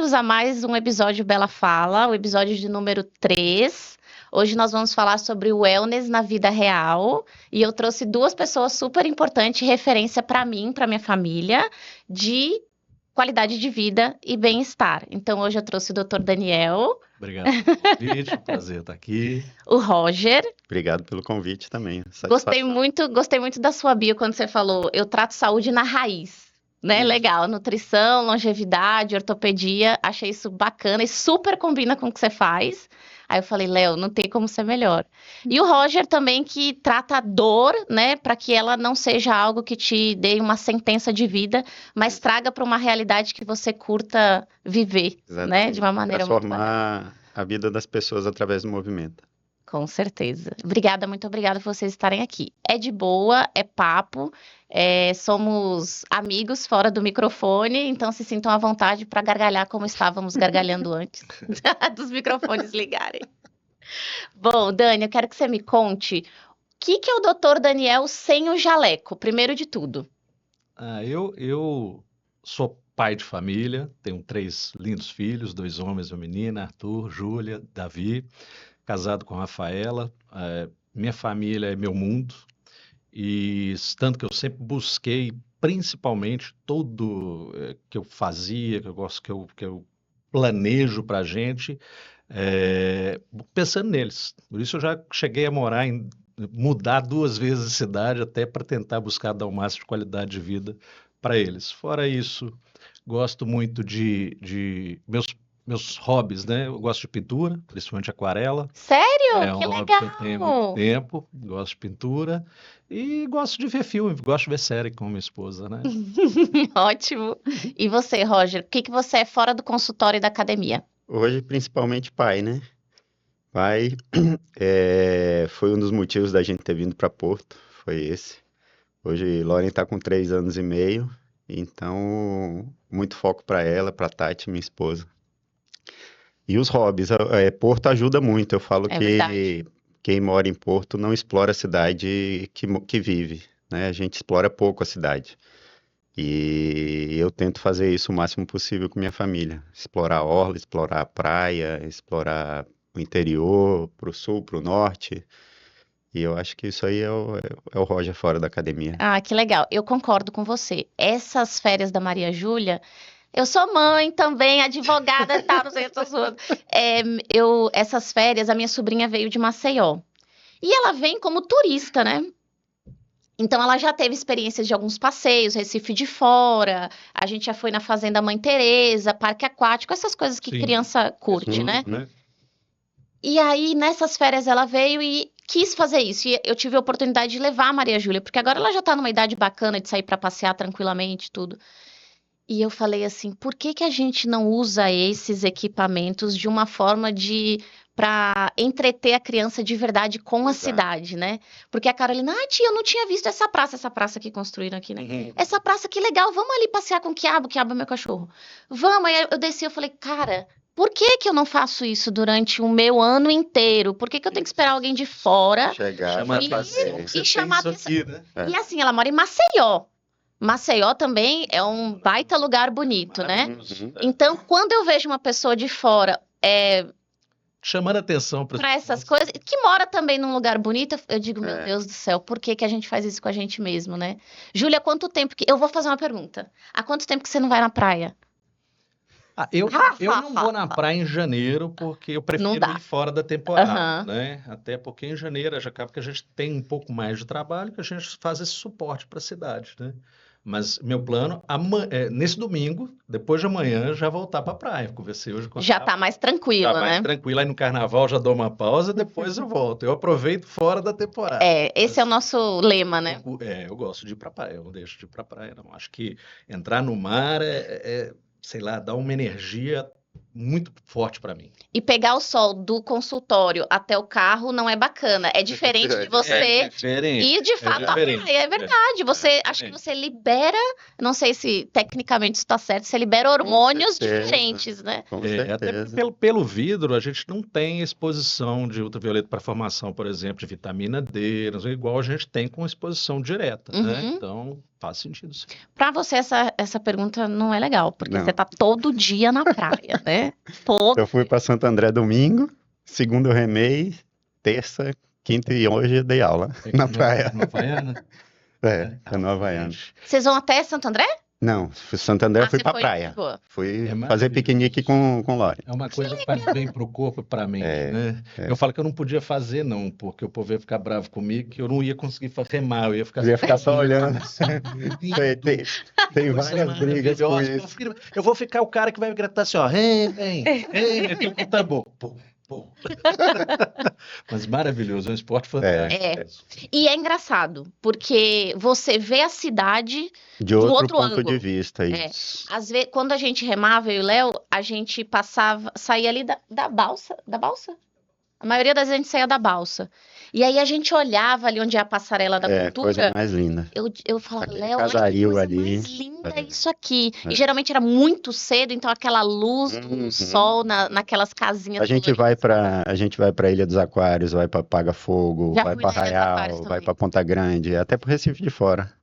bem-vindos a mais um episódio Bela Fala, o episódio de número 3. Hoje nós vamos falar sobre o wellness na vida real e eu trouxe duas pessoas super importantes, referência para mim, para minha família, de qualidade de vida e bem-estar. Então hoje eu trouxe o Dr. Daniel. Obrigado pelo convite, prazer estar aqui. O Roger. Obrigado pelo convite também. Gostei muito da sua bio quando você falou, eu trato saúde na raiz. Né? Legal, nutrição, longevidade, ortopedia, achei isso bacana e super combina com o que você faz. Aí eu falei, Léo, não tem como ser melhor. E o Roger também que trata a dor, né, para que ela não seja algo que te dê uma sentença de vida, mas traga para uma realidade que você curta viver, né, de uma maneira transformar a vida das pessoas através do movimento. Com certeza. Obrigada, muito obrigada por vocês estarem aqui. É de boa, é papo, somos amigos fora do microfone, então se sintam à vontade para gargalhar como estávamos gargalhando antes dos microfones ligarem. Bom, Dani, eu quero que você me conte o que é o Dr. Daniel sem o jaleco, primeiro de tudo. Eu sou pai de família, tenho 3 lindos filhos, 2 homens e uma menina, Arthur, Júlia, Davi. Casado com a Rafaela, minha família é meu mundo, e tanto que eu sempre busquei, principalmente, tudo que eu fazia, que eu gosto, que eu planejo para a gente, pensando neles. Por isso eu já cheguei a mudar 2 vezes de cidade, até para tentar buscar dar o máximo de qualidade de vida para eles. Fora isso, gosto muito de meus hobbies, né? Eu gosto de pintura, principalmente aquarela. Sério? É um Que hobby legal! que eu tenho há muito tempo. Gosto de pintura e gosto de ver filme, gosto de ver série com minha esposa, né? Ótimo. E você, Roger, o que você é fora do consultório e da academia? Hoje, principalmente pai, né? Pai foi um dos motivos da gente ter vindo para Porto, foi esse. Hoje, Lauren está com 3 anos e meio, então muito foco para ela, para Tati, minha esposa. E os hobbies, Porto ajuda muito. Eu falo que verdade. Quem mora em Porto não explora a cidade que vive, né? A gente explora pouco a cidade. E eu tento fazer isso o máximo possível com minha família. Explorar a orla, explorar a praia, explorar o interior, para o sul, para o norte. E eu acho que isso aí é o Roger fora da academia. Ah, que legal. Eu concordo com você. Essas férias da Maria Júlia, eu sou mãe também, advogada e tal, não sei, eu tô zoando. Essas férias, a minha sobrinha veio de Maceió. E ela vem como turista, né? Então ela já teve experiências de alguns passeios, Recife de Fora, a gente já foi na Fazenda Mãe Teresa, Parque Aquático, essas coisas que Sim. criança curte, né? Né? E aí, nessas férias, ela veio e quis fazer isso. E eu tive a oportunidade de levar a Maria Júlia, porque agora ela já tá numa idade bacana de sair para passear tranquilamente, tudo. E eu falei assim, por que que a gente não usa esses equipamentos de uma forma para entreter a criança de verdade com a Exato. cidade, né? Porque a Carolina, tia, eu não tinha visto essa praça que construíram aqui, né? Essa praça, que legal, vamos ali passear com o Quiabo é meu cachorro. Vamos, aí eu desci, eu falei, cara, por que que eu não faço isso durante o meu ano inteiro? Por que que eu tenho que esperar alguém de fora Chegar, Chama a e- atenção que você e chamar tem isso aqui, né? E assim, ela mora em Maceió. Maceió também é um baita lugar bonito, né? Maravilhoso. Então, quando eu vejo uma pessoa de fora Chamando a atenção para essas coisas, que mora também num lugar bonito, eu digo, meu É. Deus do céu, por que que a gente faz isso com a gente mesmo, né? Júlia, quanto tempo que... Eu vou fazer uma pergunta. Há quanto tempo que você não vai na praia? Eu não vou na praia em janeiro porque eu Não prefiro dá. ir fora da temporada, Aham. né? Até porque em janeiro já acaba que a gente tem um pouco mais de trabalho, que a gente faz esse suporte para a cidade, né? Mas meu plano nesse domingo, depois de amanhã, já voltar para a praia. Conversei hoje com a Já tá mais tranquilo, Tá mais né? tranquilo. Aí no carnaval já dou uma pausa, depois eu volto. Eu aproveito fora da temporada. Esse é o nosso lema, né? Eu gosto de ir pra praia, eu não deixo de ir pra praia, não. Acho que entrar no mar sei lá, dá uma energia muito forte pra mim. E pegar o sol do consultório até o carro não é bacana. É diferente de você É diferente. ir de fato à diferente. praia. É verdade. Acho que você libera, não sei se tecnicamente isso está certo, você libera hormônios certeza. diferentes, né? Com Até certeza. pelo vidro, a gente não tem exposição de ultravioleta para formação, por exemplo, de vitamina D, não sei, igual a gente tem com exposição direta, né? Uhum. Então, Faz sentido, sim. Pra você, essa pergunta não é legal, porque Não. você tá todo dia na praia, né? Todo. Eu fui para Santo André domingo, segunda eu remei, terça, quinta e hoje eu dei aula na praia. No Havaiana? No Havaiana. Vocês vão até Santo André? Não, Santo André eu fui você pra foi praia. de boa. Fui É fazer maravilhoso. piquenique com Lore. É uma coisa que faz bem pro corpo e pra mente, É, né? é. Eu falo que eu não podia fazer, não, porque o povo ia ficar bravo comigo, que eu não ia conseguir remar, eu ia ficar Eu ia ficar só olhando. Lindo. Tem Coisa várias brigas com maravilhosa. isso. Eu vou ficar o cara que vai gritar assim, ó, aqui com o tambor. Pum, pum. Mas maravilhoso, é um esporte fantástico. É. E é engraçado, porque você vê a cidade De de outro outro ponto de ângulo. vista, É. isso. Às vezes, quando a gente remava, eu e o Léo, a gente saía ali da balsa. Da balsa? A maioria das vezes a gente saía da balsa. E aí a gente olhava ali onde é a passarela da É, coisa cultura. mais linda. Eu falava, Aquele Léo, olha que casaril coisa ali. mais linda É. isso aqui. É. E geralmente era muito cedo, então aquela luz do Uhum. sol naquelas casinhas A gente coloridas. vai para Ilha dos Aquários, vai para Paga Fogo, Já vai fui para na Ilha dos Aquários Arraial, vai também. para Ponta Grande, até pro Recife de Fora.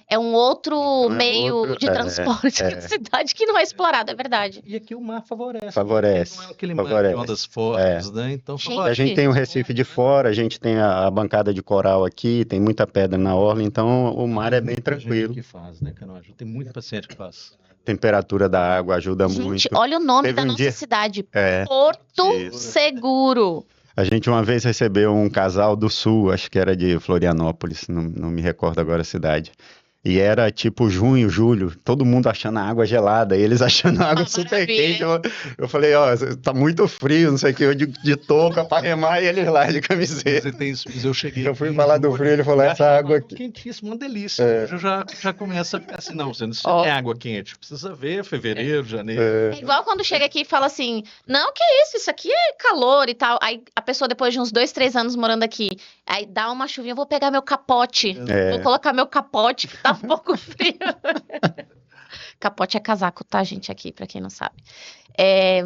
É um outro Então é meio outro, de transporte da cidade que não é explorado, é verdade. E aqui o mar favorece. Favorece, Não é aquele mar de favorece. ondas fortes, né? Então Gente, A gente tem o Recife de Fora, a gente tem a bancada de coral aqui, tem muita pedra na orla, então o mar é bem Muita gente tranquilo. que faz, né, Canojo? Tem muito paciente que faz. Temperatura da água ajuda Gente, muito. olha o nome Teve da um nossa dia- cidade, É, Porto isso. Seguro. A gente uma vez recebeu um casal do sul, acho que era de Florianópolis, não me recordo agora a cidade. E era tipo junho, julho, todo mundo achando a água gelada, e eles achando a água Uma super maravilha. quente. Eu falei, ó, tá muito frio, não sei o que, eu de touca pra remar e eles lá de camiseta. Você tem isso, mas eu cheguei. Eu fui aqui em falar do julho, frio, ele falou, e essa achava água aqui. quentíssima, uma delícia. É. Hoje eu já começa a ficar assim, não, você não Ó. é água quente, precisa ver fevereiro, janeiro. É igual quando chega aqui e fala assim, não, que isso aqui é calor e tal. Aí a pessoa, depois de uns 2, 3 anos morando aqui, aí dá uma chuvinha, eu vou pegar meu capote. É. Vou colocar meu capote, que tá um pouco frio. Capote é casaco, tá, gente, aqui, pra quem não sabe.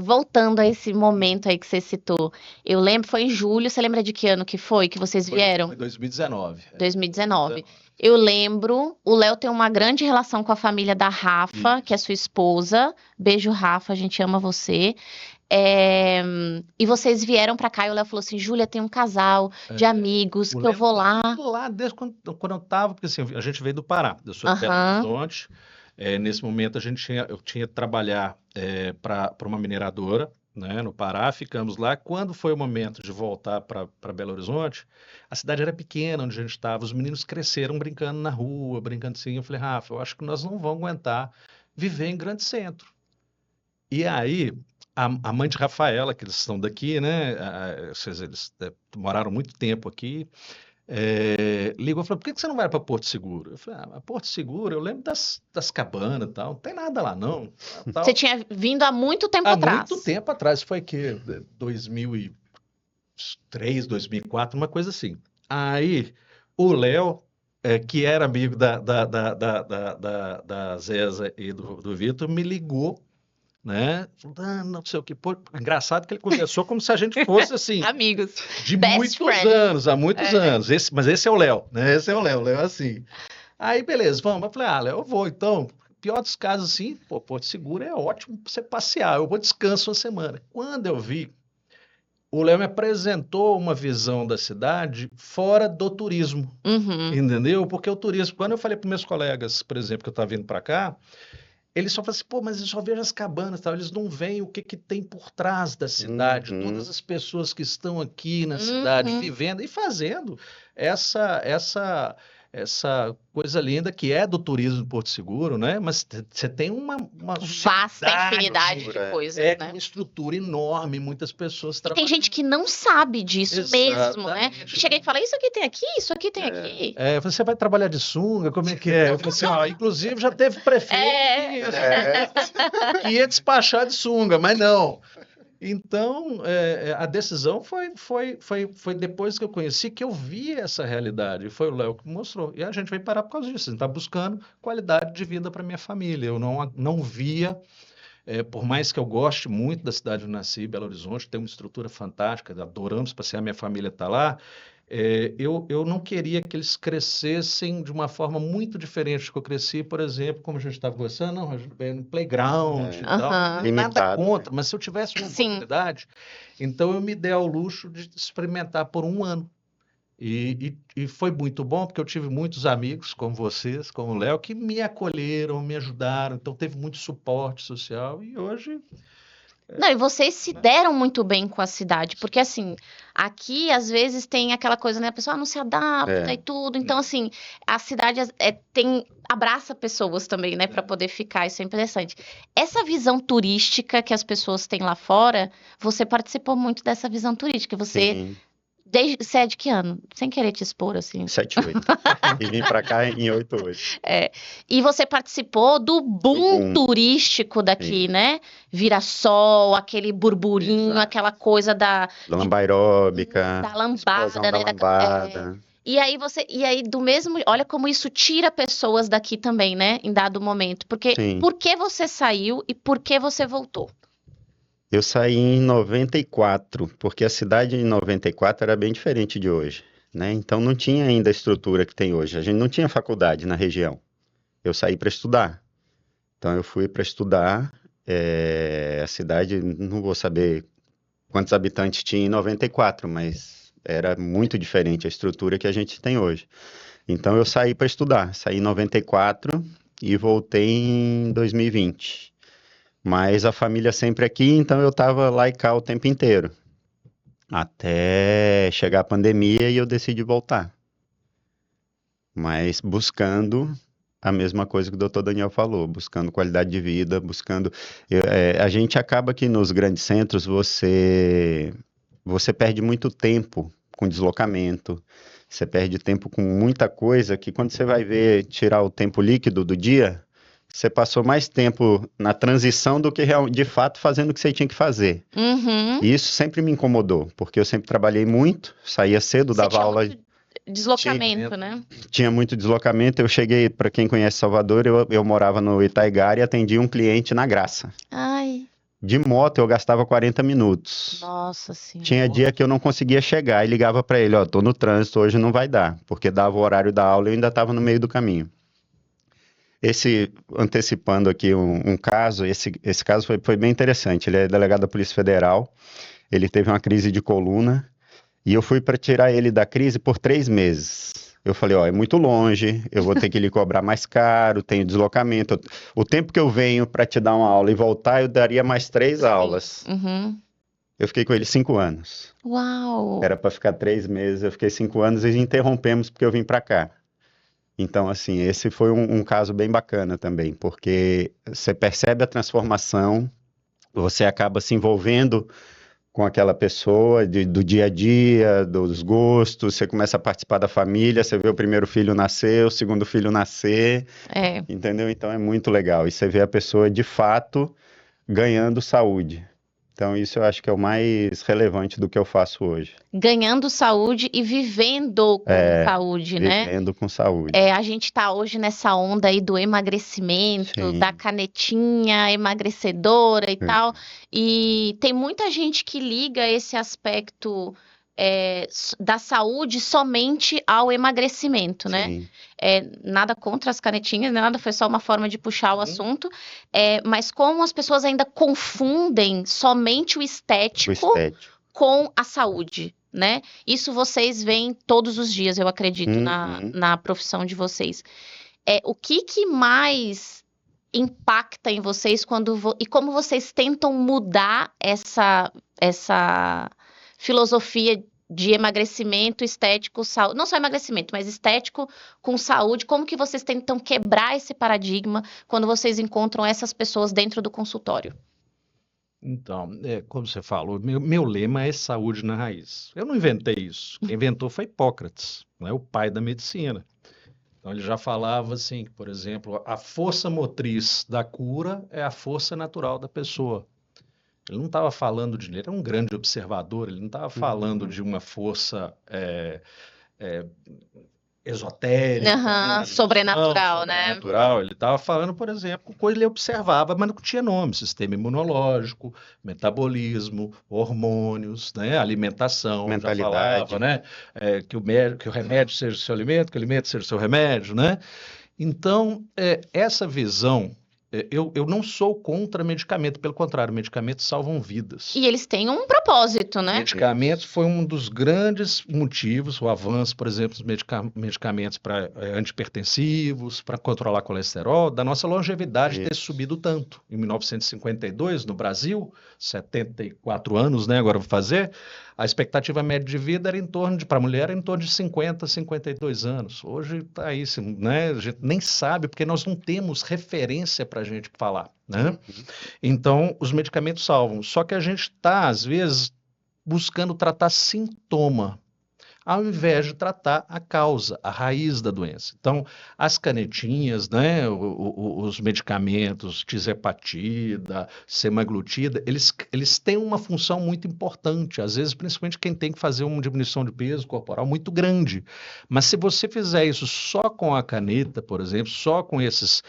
Voltando a esse momento aí que você citou, eu lembro, foi em julho, você lembra de que ano que foi que vocês vieram? Foi 2019. 2019. Eu lembro, o Léo tem uma grande relação com a família da Rafa, que é sua esposa. Beijo, Rafa, a gente ama você. E vocês vieram pra cá e o Léo falou assim, Júlia, tem um casal de amigos O que eu Léo vou lá. Lá desde quando eu tava, porque assim, a gente veio do Pará, eu sou de Belo Aham. Horizonte. Nesse momento eu tinha que trabalhar para uma mineradora, né, no Pará, ficamos lá. Quando foi o momento de voltar para Belo Horizonte, a cidade era pequena onde a gente estava, os meninos cresceram brincando na rua, brincando assim. Eu falei, Rafa, eu acho que nós não vamos aguentar viver em grande centro. E aí, a mãe de Rafaela, que eles são daqui, né? Eles moraram muito tempo aqui, ligou e falou: por que você não vai para Porto Seguro? Eu falei: Porto Seguro, eu lembro das cabanas e tal, não tem nada lá não. Tal. Você tinha vindo há muito tempo Há atrás. muito tempo atrás, foi que 2003, 2004, uma coisa assim. Aí, o Léo, que era amigo da Zeza e do Vitor, me ligou, né? Falou, não sei o que. Pô, engraçado que ele conversou como se a gente fosse assim, Amigos. de Best muitos friends. anos, há muitos anos. Mas esse é o Léo, né? Esse é o Léo é assim. Aí, beleza, vamos. Eu falei, Léo, eu vou então. Pior dos casos, assim, pô, Porto Seguro é ótimo pra você passear. Eu vou descanso uma semana. Quando eu vi, o Léo me apresentou uma visão da cidade fora do turismo, Uhum. entendeu? Porque o turismo, quando eu falei para meus colegas, por exemplo, que eu estava vindo para cá, eles só falam assim, pô, mas eu só vejo as cabanas, tal. Eles não veem o que tem por trás da cidade, Uhum. todas as pessoas que estão aqui na cidade, vivendo e fazendo essa coisa linda que é do turismo de Porto Seguro, né? Mas você tem uma Vasta cidade, infinidade de coisas, com né? uma estrutura enorme, muitas pessoas E tem trabalhando. gente que não sabe disso mesmo, né? Exatamente. Que chega e fala, isso aqui tem aqui, isso aqui tem aqui. Você vai trabalhar de sunga? Como é que é? Eu falei assim, inclusive já teve prefeito que ia despachar de sunga, mas não. Então, a decisão foi depois que eu conheci que eu vi essa realidade. E foi o Léo que mostrou. E a gente veio parar por causa disso. A gente está buscando qualidade de vida para minha família. Eu não via Por mais que eu goste muito da cidade onde eu nasci, Belo Horizonte, tem uma estrutura fantástica, adoramos passear, minha família está lá. Eu não queria que eles crescessem de uma forma muito diferente do que eu cresci, por exemplo, como a gente estava conversando, não, no playground e tal. Aham. Nada Limitado, né? contra, mas se eu tivesse uma Sim. oportunidade, então eu me dei ao luxo de experimentar por um ano. E foi muito bom, porque eu tive muitos amigos, como vocês, como o Léo, que me acolheram, me ajudaram, então teve muito suporte social, e hoje, Não, e vocês se né? deram muito bem com a cidade, porque assim, aqui às vezes tem aquela coisa, né? A pessoa não se adapta É, e tudo. Então, assim, a cidade abraça pessoas também, né, para É. poder ficar. Isso é interessante. Essa visão turística que as pessoas têm lá fora, você participou muito dessa visão turística. sim, Você é de que ano? Sem querer te expor, assim. 7-8. E vim pra cá em 8-8. É, e você participou do Do boom boom. turístico daqui, Isso, né? Vira-sol, aquele burburinho, exato. aquela coisa Lamba aeróbica, da explosão lambada, da né? lambada. E aí do mesmo, olha como isso tira pessoas daqui também, né? Em dado momento. Porque Sim. por que você saiu e por que você voltou? Eu saí em 94, porque a cidade em 94 era bem diferente de hoje, né? Então não tinha ainda a estrutura que tem hoje. A gente não tinha faculdade na região. Eu saí para estudar. Então eu fui para estudar. A cidade, não vou saber quantos habitantes tinha em 94, mas era muito diferente a estrutura que a gente tem hoje. Então eu saí para estudar. Saí em 94 e voltei em 2020. Mas a família sempre aqui, então eu estava lá e cá o tempo inteiro. Até chegar a pandemia e eu decidi voltar. Mas buscando a mesma coisa que o doutor Daniel falou, buscando qualidade de vida, buscando. A gente acaba que nos grandes centros você perde muito tempo com deslocamento, você perde tempo com muita coisa que quando você vai ver tirar o tempo líquido do dia, você passou mais tempo na transição do que de fato fazendo o que você tinha que fazer. Uhum. E isso sempre me incomodou, porque eu sempre trabalhei muito, saía cedo, Você dava tinha aula, muito deslocamento, né? tinha muito deslocamento. Eu cheguei, para quem conhece Salvador, eu morava no Itaigara e atendia um cliente na Graça. Ai, De moto eu gastava 40 minutos. nossa senhora. Tinha dia que eu não conseguia chegar e ligava para ele, ó, tô no trânsito, hoje não vai dar, porque dava o horário da aula e eu ainda estava no meio do caminho. Antecipando aqui um caso, esse caso foi bem interessante. Ele é delegado da Polícia Federal, ele teve uma crise de coluna e eu fui para tirar ele da crise por 3 meses. Eu falei, ó, é muito longe, eu vou ter que lhe cobrar mais caro, tenho deslocamento. O tempo que eu venho para te dar uma aula e voltar, eu daria mais 3 aulas. Uhum. Eu fiquei com ele 5 anos. Uau! Era para ficar 3 meses, eu fiquei 5 anos e interrompemos porque eu vim para cá. Então, assim, esse foi um caso bem bacana também, porque você percebe a transformação, você acaba se envolvendo com aquela pessoa do dia a dia, dos gostos, você começa a participar da família, você vê o primeiro filho nascer, o segundo filho nascer, É. entendeu? Então é muito legal. E você vê a pessoa de fato ganhando saúde. Então isso eu acho que é o mais relevante do que eu faço hoje. Ganhando saúde e vivendo com saúde, né? Vivendo com saúde. A gente tá hoje nessa onda aí do emagrecimento, Sim. da canetinha emagrecedora e Sim. tal. E tem muita gente que liga esse aspecto da saúde somente ao emagrecimento, né? Sim. Nada contra as canetinhas, nada, foi só uma forma de puxar o assunto. Mas como as pessoas ainda confundem somente o O estético estético. com a saúde, né? Isso vocês veem todos os dias, eu acredito, Uhum. na profissão de vocês. O que mais impacta em vocês e como vocês tentam mudar essa filosofia de emagrecimento estético, saúde, não só emagrecimento, mas estético com saúde, como que vocês tentam quebrar esse paradigma quando vocês encontram essas pessoas dentro do consultório? Então, como você falou, meu lema é saúde na raiz. Eu não inventei isso. Quem inventou foi Hipócrates, né, o pai da medicina. Então, ele já falava assim, que, por exemplo, a força motriz da cura é a força natural da pessoa. Ele não estava falando de... Ele era um grande observador, ele não estava falando de uma força esotérica, Aham, né? sobrenatural, né? Sobrenatural. Ele estava falando, por exemplo, coisa que ele observava, mas não tinha nome: sistema imunológico, metabolismo, hormônios, né? Alimentação, já falava, Mentalidade. né? Que o remédio seja o seu alimento, que o alimento seja o seu remédio, né? Então, essa visão, eu não sou contra medicamento, pelo contrário, medicamentos salvam vidas. E eles têm um propósito, né? Medicamentos foi um dos grandes motivos, o avanço, por exemplo, dos medicamentos para antipertensivos, para controlar colesterol, da nossa longevidade ter Isso. subido tanto. Em 1952, no Brasil, 74 anos, né, agora vou fazer, a expectativa média de vida era para a mulher, era em torno de 50, 52 anos. Hoje está aí, né, a gente nem sabe, porque nós não temos referência para a gente falar, né? Então, os medicamentos salvam. Só que a gente está, às vezes, buscando tratar sintoma, ao invés de tratar a causa, a raiz da doença. Então, as canetinhas, né, os medicamentos, tisepatida, semaglutida, eles têm uma função muito importante, às vezes, principalmente quem tem que fazer uma diminuição de peso corporal muito grande. Mas se você fizer isso só com a caneta, por exemplo, só com esses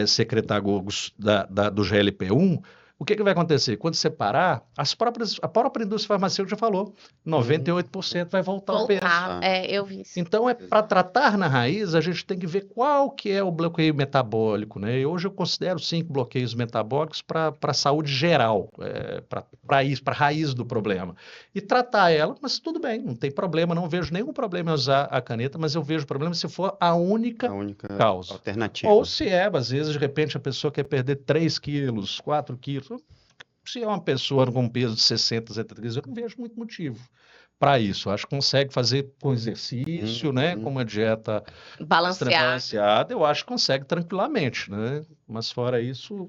secretagogos do GLP-1, o que vai acontecer? Quando você parar, a própria indústria farmacêutica já falou, 98% vai voltar ao peso. Eu vi isso. Então, para tratar na raiz, a gente tem que ver qual que é o bloqueio metabólico, né? E hoje eu considero 5 bloqueios metabólicos para a saúde geral, para a raiz do problema. E tratar ela, mas tudo bem, não tem problema, não vejo nenhum problema em usar a caneta, mas eu vejo problema se for a única causa. Alternativa. Ou se às vezes, de repente, a pessoa quer perder 3 quilos, 4 quilos. Se é uma pessoa com peso de 60, 70 quilos, eu não vejo muito motivo para isso. Acho que consegue fazer com exercício, né? Com uma dieta balanceada, eu acho que consegue tranquilamente, né? Mas fora isso,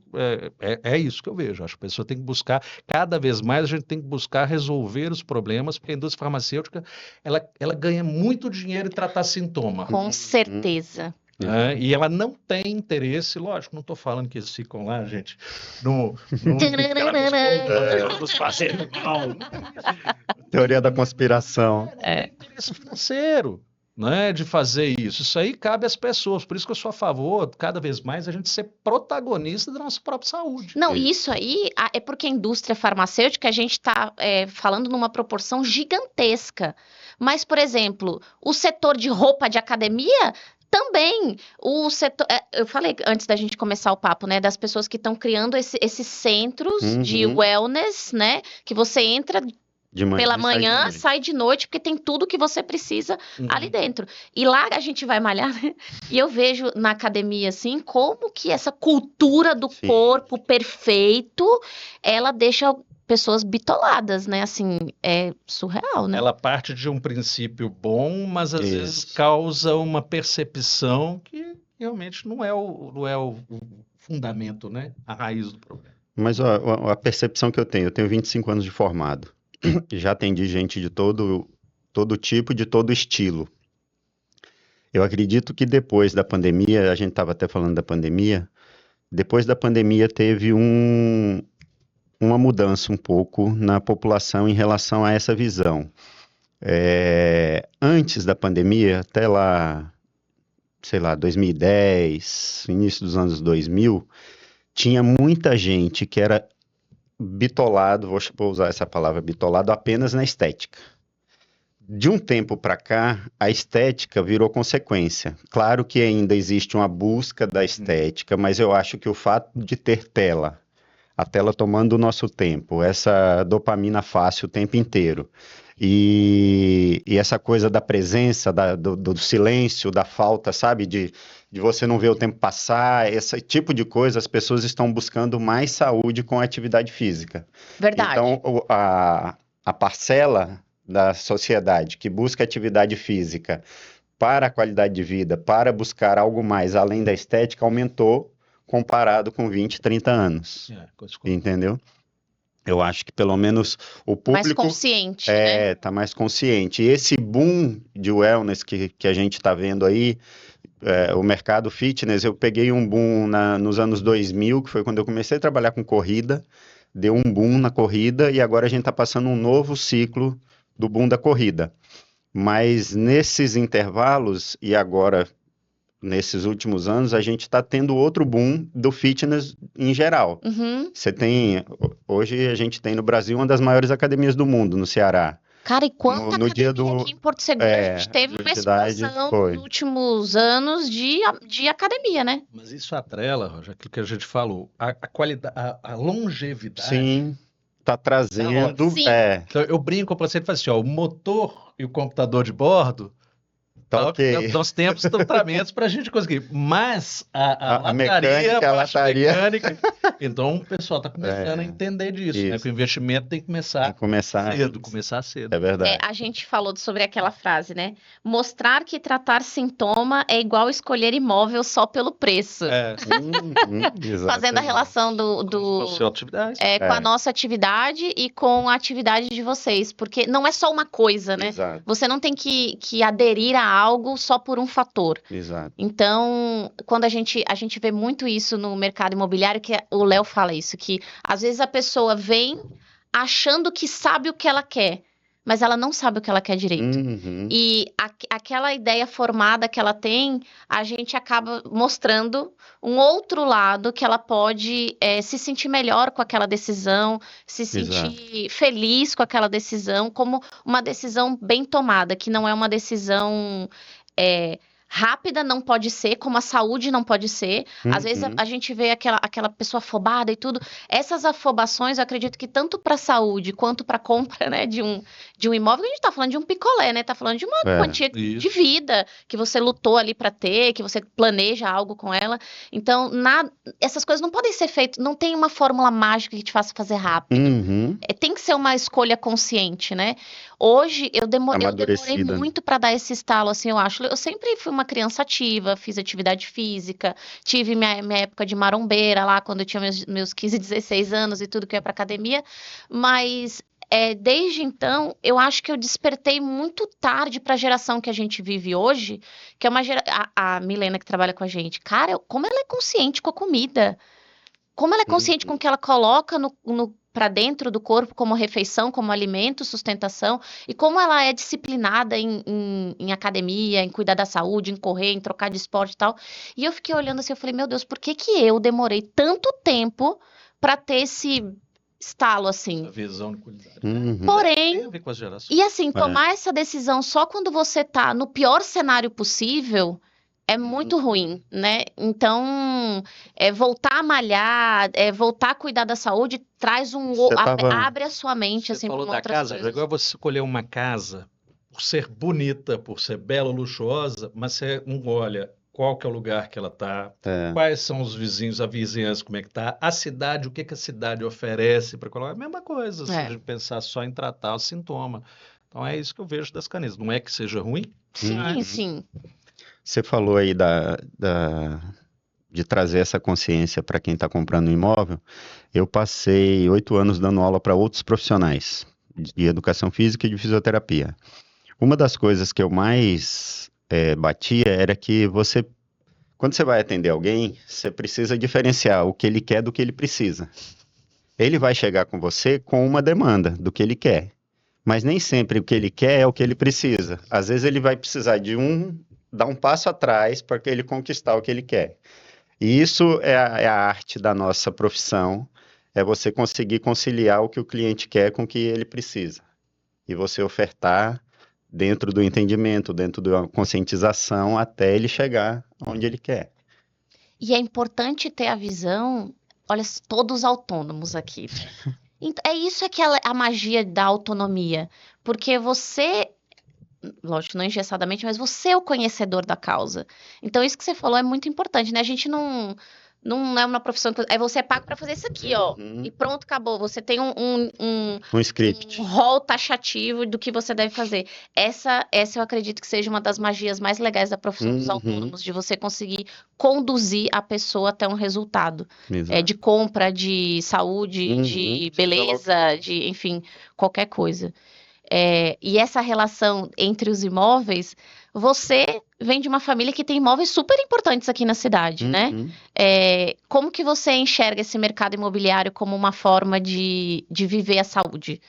é isso que eu vejo. Acho que a pessoa tem que buscar, cada vez mais a gente tem que buscar resolver os problemas, porque a indústria farmacêutica, ela ganha muito dinheiro em tratar sintoma. Com certeza. E ela não tem interesse, lógico, não estou falando que eles ficam lá, gente, nos fazendo mal. Teoria da conspiração. Interesse financeiro, né, de fazer isso. Isso aí cabe às pessoas, por isso que eu sou a favor, cada vez mais, a gente ser protagonista da nossa própria saúde. Não, isso aí é porque a indústria farmacêutica, a gente está falando numa proporção gigantesca. Mas, por exemplo, o setor de roupa de academia também, o setor, eu falei antes da gente começar o papo, né, das pessoas que estão criando esses centros de wellness, né, que você entra pela manhã, sai de noite, porque tem tudo que você precisa ali dentro. E lá a gente vai malhar, né? E eu vejo na academia, assim, como que essa cultura do corpo perfeito, ela deixa pessoas bitoladas, né? Assim, é surreal, né? Ela parte de um princípio bom, mas às vezes causa uma percepção que realmente não é o fundamento, né? A raiz do problema. Mas ó, a percepção que eu tenho 25 anos de formado. Já atendi gente de todo tipo, de todo estilo. Eu acredito que depois da pandemia, a gente estava até falando da pandemia, depois da pandemia teve uma mudança um pouco na população em relação a essa visão. Antes da pandemia, até lá, sei lá, 2010, início dos anos 2000, tinha muita gente que era bitolado, vou usar essa palavra, bitolado apenas na estética. De um tempo para cá, a estética virou consequência. Claro que ainda existe uma busca da estética, mas eu acho que o fato de ter a tela tomando o nosso tempo, essa dopamina fácil o tempo inteiro, e essa coisa da presença, do silêncio, da falta, sabe, de você não ver o tempo passar, esse tipo de coisa, as pessoas estão buscando mais saúde com a atividade física. Verdade. Então, a parcela da sociedade que busca atividade física para a qualidade de vida, para buscar algo mais além da estética, aumentou comparado com 20, 30 anos. Entendeu? Eu acho que pelo menos o público... Mais consciente, né? Tá mais consciente. E esse boom de wellness que a gente está vendo aí, o mercado fitness, eu peguei um boom nos anos 2000, que foi quando eu comecei a trabalhar com corrida, deu um boom na corrida, e agora a gente está passando um novo ciclo do boom da corrida. Mas nesses intervalos, e agora nesses últimos anos, a gente está tendo outro boom do fitness em geral. Uhum. Hoje a gente tem no Brasil uma das maiores academias do mundo, no Ceará. Cara, e quanta No dia academia aqui em Porto Seguro, a gente teve uma Universidade, explosão foi. nos últimos anos de academia, né? Mas isso atrela, Roger, aquilo que a gente falou, a qualidade, a longevidade. Sim, está trazendo. Sim. Então, eu brinco com o paciente e falo assim, ó, o motor e o computador de bordo, Tá ok. nós temos tratamentos para a gente conseguir, mas A lataria, mecânica, a parte lataria. mecânica, então o pessoal está começando a entender disso, né? Isso. Que o investimento tem que começar Começar cedo. É verdade. A gente falou sobre aquela frase, né? Mostrar que tratar sintoma é igual escolher imóvel só pelo preço. Fazendo a Exatamente. relação Com a sua atividade. com a nossa atividade e com a atividade de vocês, porque não é só uma coisa, né? Exato, Você não tem que aderir a algo só por um fator. exato. Então, quando a gente vê muito isso no mercado imobiliário, que o Léo fala isso, que às vezes a pessoa vem achando que sabe o que ela quer, mas ela não sabe o que ela quer direito. Uhum. E aquela ideia formada que ela tem, a gente acaba mostrando um outro lado que ela pode se sentir melhor com aquela decisão, se sentir feliz com aquela decisão, como uma decisão bem tomada, que não é uma decisão rápida, não pode ser, como a saúde não pode ser. Às vezes a gente vê aquela pessoa afobada e tudo. Essas afobações, eu acredito que tanto para a saúde quanto para a compra, né, de um imóvel, a gente está falando de um picolé, né? Tá falando de uma quantia de vida que você lutou ali para ter, que você planeja algo com ela. Então, essas coisas não podem ser feitas, não tem uma fórmula mágica que te faça fazer rápido. Tem que ser uma escolha consciente, né? Hoje eu demorei muito para dar esse estalo, assim, eu acho. Eu sempre fui uma criança ativa, fiz atividade física, tive minha época de marombeira lá, quando eu tinha meus 15, 16 anos e tudo que eu ia para academia, mas desde então, eu acho que eu despertei muito tarde para a geração que a gente vive hoje, que é uma a Milena que trabalha com a gente. Cara, como ela é consciente com a comida, como ela é consciente com o que ela coloca para dentro do corpo como refeição, como alimento, sustentação, e como ela é disciplinada em academia, em cuidar da saúde, em correr, em trocar de esporte e tal. E eu fiquei olhando assim, eu falei, meu Deus, por que eu demorei tanto tempo para ter esse estalo assim? A visão de qualidade. Porém, Tem a ver com as gerações. e assim, tomar essa decisão só quando você tá no pior cenário possível é muito ruim, né? Então, voltar a malhar, voltar a cuidar da saúde, traz abre a sua mente, Você assim, falou para da outras casa, coisas. agora você escolher uma casa por ser bonita, por ser bela, luxuosa, mas você não olha qual que é o lugar que ela está, quais são os vizinhos, a vizinhança, como é que está, a cidade, o que que a cidade oferece para colocar. É a mesma coisa, se a gente pensar só em tratar o sintoma. Então é isso que eu vejo das canetas. Não é que seja ruim, Sim, sim. Você falou aí de trazer essa consciência para quem está comprando um imóvel. Eu passei 8 anos dando aula para outros profissionais de educação física e de fisioterapia. Uma das coisas que eu mais batia era que quando você vai atender alguém, você precisa diferenciar o que ele quer do que ele precisa. Ele vai chegar com você com uma demanda do que ele quer, mas nem sempre o que ele quer é o que ele precisa. Às vezes ele vai precisar dar um passo atrás para ele conquistar o que ele quer. E isso é a arte da nossa profissão, é você conseguir conciliar o que o cliente quer com o que ele precisa. E você ofertar dentro do entendimento, dentro da conscientização, até ele chegar onde ele quer. E é importante ter a visão, olha, todos autônomos aqui. É isso que é a magia da autonomia, porque você, lógico, não engessadamente, mas você é o conhecedor da causa. Então, isso que você falou é muito importante, né? A gente não é uma profissão que você é pago para fazer isso aqui, ó. E pronto, acabou. Você tem um script, um rol taxativo do que você deve fazer. Essa eu acredito que seja uma das magias mais legais da profissão dos autônomos, de você conseguir conduzir a pessoa até um resultado. De compra, de saúde, de beleza, de, enfim, qualquer coisa. E essa relação entre os imóveis, você vem de uma família que tem imóveis super importantes aqui na cidade, né? Como que você enxerga esse mercado imobiliário como uma forma de viver a saúde?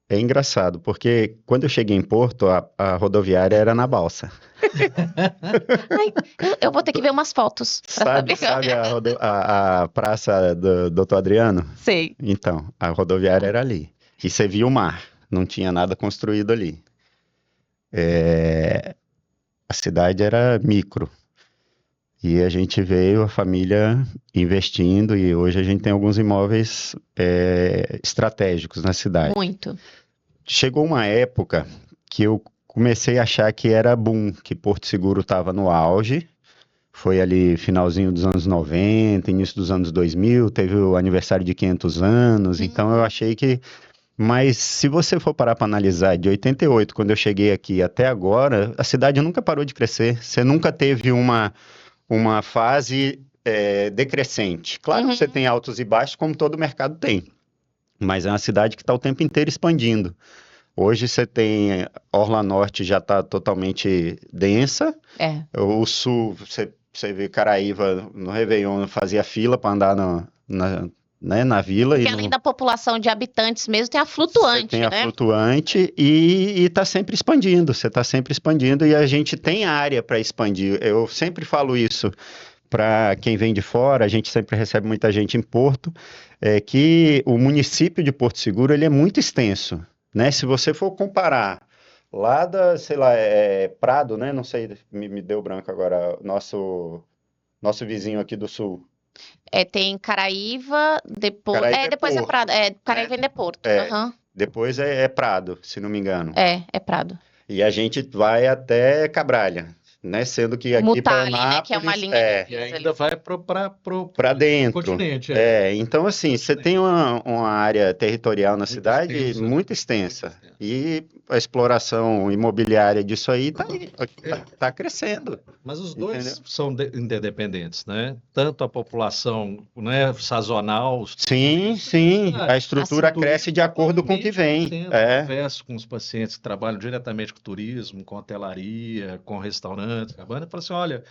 É engraçado, porque quando eu cheguei em Porto, a rodoviária era na balsa. Ai, eu vou ter que ver umas fotos pra Sabe, saber. sabe a praça do Doutor Adriano? Sei. Então, a rodoviária era ali. E você via o mar, não tinha nada construído ali. É, a cidade era micro. E a gente veio, a família, investindo, e hoje a gente tem alguns imóveis estratégicos na cidade. Muito. Chegou uma época que eu comecei a achar que era boom, que Porto Seguro estava no auge. Foi ali finalzinho dos anos 90, início dos anos 2000, teve o aniversário de 500 anos, então eu achei que... Mas se você for parar para analisar, de 88, quando eu cheguei aqui até agora, a cidade nunca parou de crescer. Você nunca teve uma fase decrescente. Claro que você tem altos e baixos, como todo mercado tem, mas é uma cidade que está o tempo inteiro expandindo. Hoje você tem Orla Norte já está totalmente densa, É. o sul, você vê Caraíva no Réveillon, fazia fila para andar na vila. Porque além da população de habitantes mesmo, tem a flutuante, Você tem a né? flutuante e está sempre expandindo, você está sempre expandindo e a gente tem área para expandir. Eu sempre falo isso para quem vem de fora, a gente sempre recebe muita gente em Porto, que o município de Porto Seguro ele é muito extenso, né? Se você for comparar lá sei lá, Prado, né? Não sei, me deu branco agora, nosso vizinho aqui do sul. Tem Caraíva, depois. Caraíva Depois é Porto, Prado. Caraíva né? ainda é Porto. É, Aham. depois é Prado, se não me engano. É Prado. E a gente vai até Cabralha, né? Sendo que aqui para Mutali, né? Que é uma Anápolis linha E divisa ali. ainda vai pro para dentro. continente. Então, assim, você tem uma área territorial na Muito cidade extensa. muito extensa. E a exploração imobiliária disso aí tá crescendo. Mas os dois Entendeu? são interdependentes, né? Tanto a população, né, sazonal, os Sim, turistas, sim. A assim, estrutura o cresce de turismo acordo com o que atualmente vem. crescendo. Eu converso com os pacientes que trabalham diretamente com turismo, com hotelaria, com restaurantes, cabana, e falo assim, olha,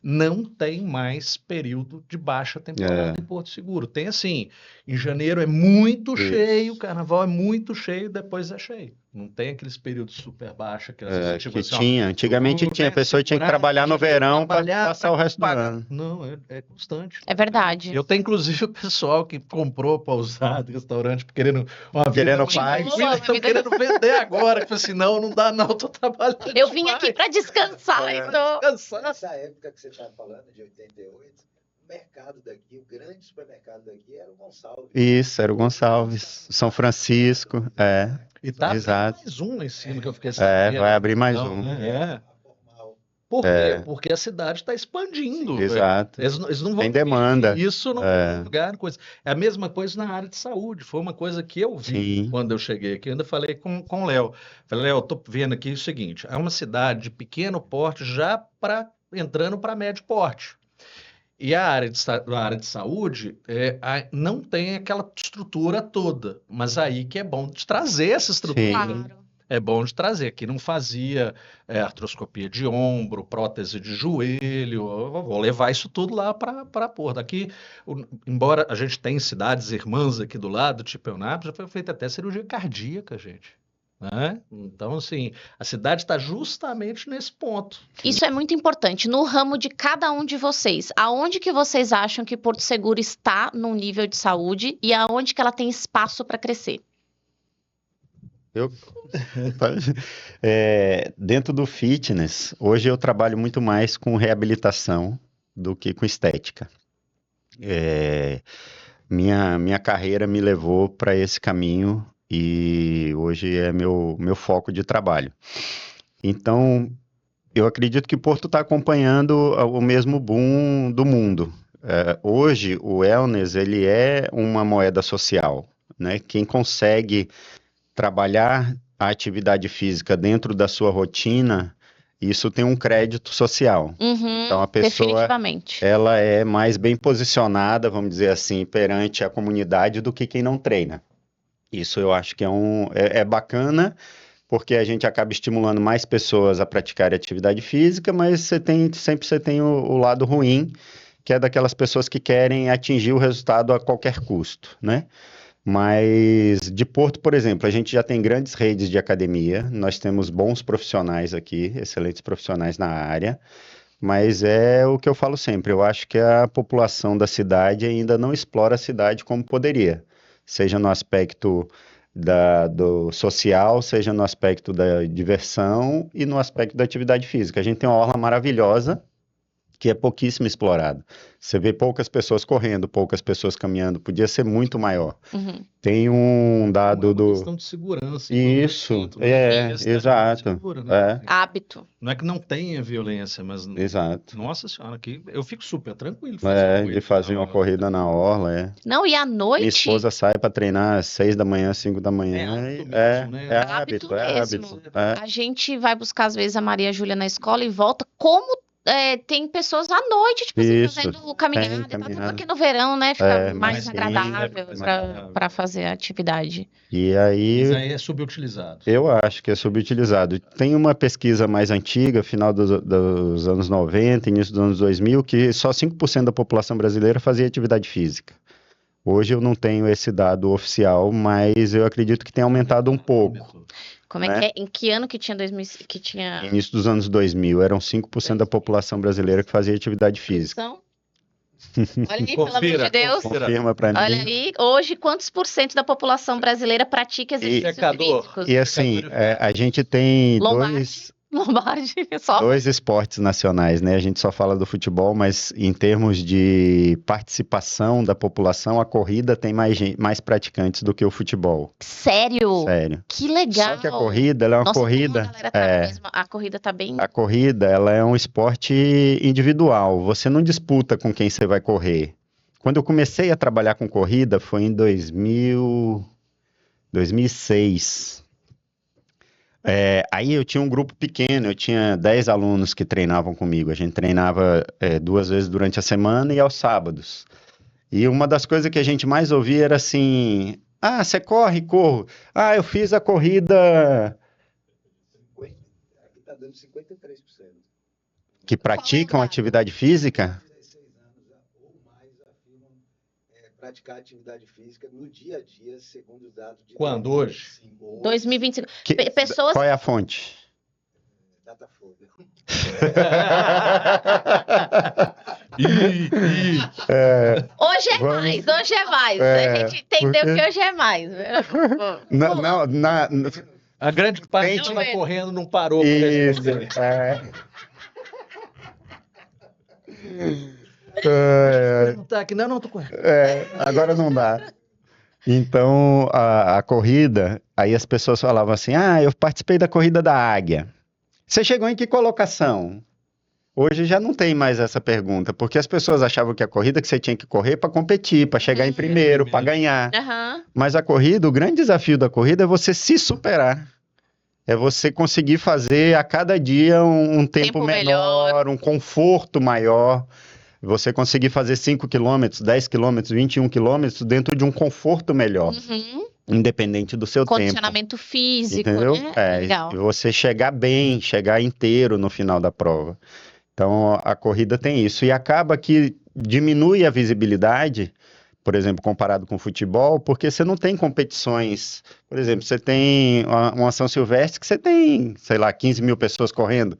não tem mais período de baixa temporada em Porto Seguro. Tem assim, em janeiro é muito Isso. cheio, carnaval é muito cheio, depois é cheio. Não tem aqueles períodos super baixos que às vezes, tipo Que assim, ó, tinha. Antigamente vou, tinha. A né, pessoa tinha que segurar, trabalhar no verão para trabalhar passar o resto do pagar. ano. Não, é constante. É verdade. Eu tenho inclusive o pessoal que comprou pousada, restaurante, querendo uma vida Querendo mais paz. tranquila, estão querendo vender agora. Que falou assim, não dá não, tô trabalhando Eu vim aqui demais. para descansar, então. Descansar. Nessa época que você está falando, de 88, o mercado daqui, o grande supermercado daqui era o Gonçalves. Isso, era o Gonçalves. São Francisco. E tá abrindo Exato. mais um lá em cima que eu fiquei sabendo. Vai abrir mais Não, um. né? Formal. Por quê? Porque a cidade está expandindo. Exato. Eles não vão Tem demanda. permitir isso não lugar, coisa. É a mesma coisa na área de saúde. Foi uma coisa que eu vi Sim. quando eu cheguei aqui. Eu ainda falei com o Léo. Falei, Léo, eu tô vendo aqui o seguinte: é uma cidade de pequeno porte já entrando para médio porte. E a área de saúde não tem aquela estrutura toda, mas aí que é bom de trazer essa estrutura. Sim. Claro. É bom de trazer. Aqui não fazia artroscopia de ombro, prótese de joelho. Eu vou levar isso tudo lá para Porto. Aqui, embora a gente tenha cidades irmãs aqui do lado, tipo Eunápolis, já foi feita até cirurgia cardíaca, gente. Né? Então, assim, a cidade está justamente nesse ponto. Isso é muito importante. No ramo de cada um de vocês, aonde que vocês acham que Porto Seguro está no nível de saúde e aonde que ela tem espaço para crescer? Dentro do fitness, hoje eu trabalho muito mais com reabilitação do que com estética. Minha carreira me levou para esse caminho e hoje é meu foco de trabalho. Então, eu acredito que Porto está acompanhando o mesmo boom do mundo. Hoje, o wellness ele é uma moeda social, né? Quem consegue trabalhar a atividade física dentro da sua rotina, isso tem um crédito social. Então, a pessoa Definitivamente. ela é mais bem posicionada, vamos dizer assim, perante a comunidade do que quem não treina. Isso eu acho que é bacana, porque a gente acaba estimulando mais pessoas a praticarem atividade física, mas sempre você tem o lado ruim, que é daquelas pessoas que querem atingir o resultado a qualquer custo, né? Mas de Porto, por exemplo, a gente já tem grandes redes de academia, nós temos bons profissionais aqui, excelentes profissionais na área, mas é o que eu falo sempre, eu acho que a população da cidade ainda não explora a cidade como poderia, seja no aspecto do social, seja no aspecto da diversão e no aspecto da atividade física. A gente tem uma orla maravilhosa, que é pouquíssimo explorado. Você vê poucas pessoas correndo, poucas pessoas caminhando, podia ser muito maior. Uhum. Tem um É dado uma questão de segurança, Isso, envolvimento, né? E a cidade é muito exato. segura, né? Hábito. Não é que não tenha violência, mas, Exato. nossa senhora, aqui eu fico super tranquilo de fazer uma De corrida fazer na uma hora. corrida na orla, Não, e à Minha noite, esposa sai para treinar às 6 da manhã, 5 da É manhã, hábito e mesmo, né? hábito é mesmo. hábito. A gente vai buscar, às vezes, a Maria Júlia na escola e volta. Como tem pessoas à noite, tipo assim, Isso, fazendo caminhada e tal, até caminhada. porque no verão, né, fica Mais mais Mais agradável leve, mais mas- agradável. para fazer a atividade. E Mas aí aí é subutilizado. eu acho que é subutilizado. Tem uma pesquisa mais antiga, final dos anos 90, início dos anos 2000, que só 5% da população brasileira fazia atividade física. Hoje eu não tenho esse dado oficial, mas eu acredito que tem aumentado um pouco, Como é né? que é? Em que ano que tinha 2000, que tinha Início dos anos 2000, eram 5% da população brasileira que fazia atividade física. inscrição? Olha aí, pelo amor de Confira, Deus. confira. Confirma para Olha mim. aí, hoje, quantos por cento da população brasileira pratica exercícios Checador. físicos? E assim, a gente tem Lombardi, Lombardi, só. dois esportes nacionais, né? A gente só fala do futebol, mas em termos de participação da população, a corrida tem mais praticantes do que o futebol. Sério? Sério. Que Só legal. que a corrida, ela é uma Nossa, como a corrida. galera tá mesmo, a corrida tá bem. A corrida, ela é um esporte individual. Você não disputa com quem você vai correr. Quando eu comecei a trabalhar com corrida, foi em 2006. Aí eu tinha um grupo pequeno, eu tinha 10 alunos que treinavam comigo. A gente treinava 2 vezes durante a semana e aos sábados. E uma das coisas que a gente mais ouvia era assim: ah, você corre? Corro. Ah, eu fiz a corrida. Aqui está dando 53%. Que praticam Qual é o atividade física? 16 anos ou mais afirmam praticar atividade física no dia a dia, segundo os dados de Quando? Hoje? 2025. Que- Pessoas. Qual é a fonte? Datafolha. Hoje é Vamos- mais, hoje é mais. É, A gente entendeu porque- que hoje é mais. A grande parte Tem- que está correndo não parou para Isso. responder. Perguntar aqui, não, tô correndo. Agora não dá. Então, a corrida, aí as pessoas falavam assim: ah, eu participei da corrida da Águia. Você chegou em que colocação? Hoje já não tem mais essa pergunta, porque as pessoas achavam que a corrida que você tinha que correr para competir, para chegar em primeiro, para ganhar. Aham. Mas a corrida, o grande desafio da corrida é você se superar. É você conseguir fazer a cada dia um tempo Tempo menor, um conforto maior. Você conseguir fazer 5 quilômetros, 10 quilômetros, 21 quilômetros dentro de um conforto melhor, Uhum. independente do seu tempo. Condicionamento físico, Entendeu? né? Legal. E você chegar bem, chegar inteiro no final da prova. Então, a corrida tem isso. E acaba que diminui a visibilidade, por exemplo, comparado com o futebol, porque você não tem competições. Por exemplo, você tem uma São Silvestre que você tem, sei lá, 15 mil pessoas correndo.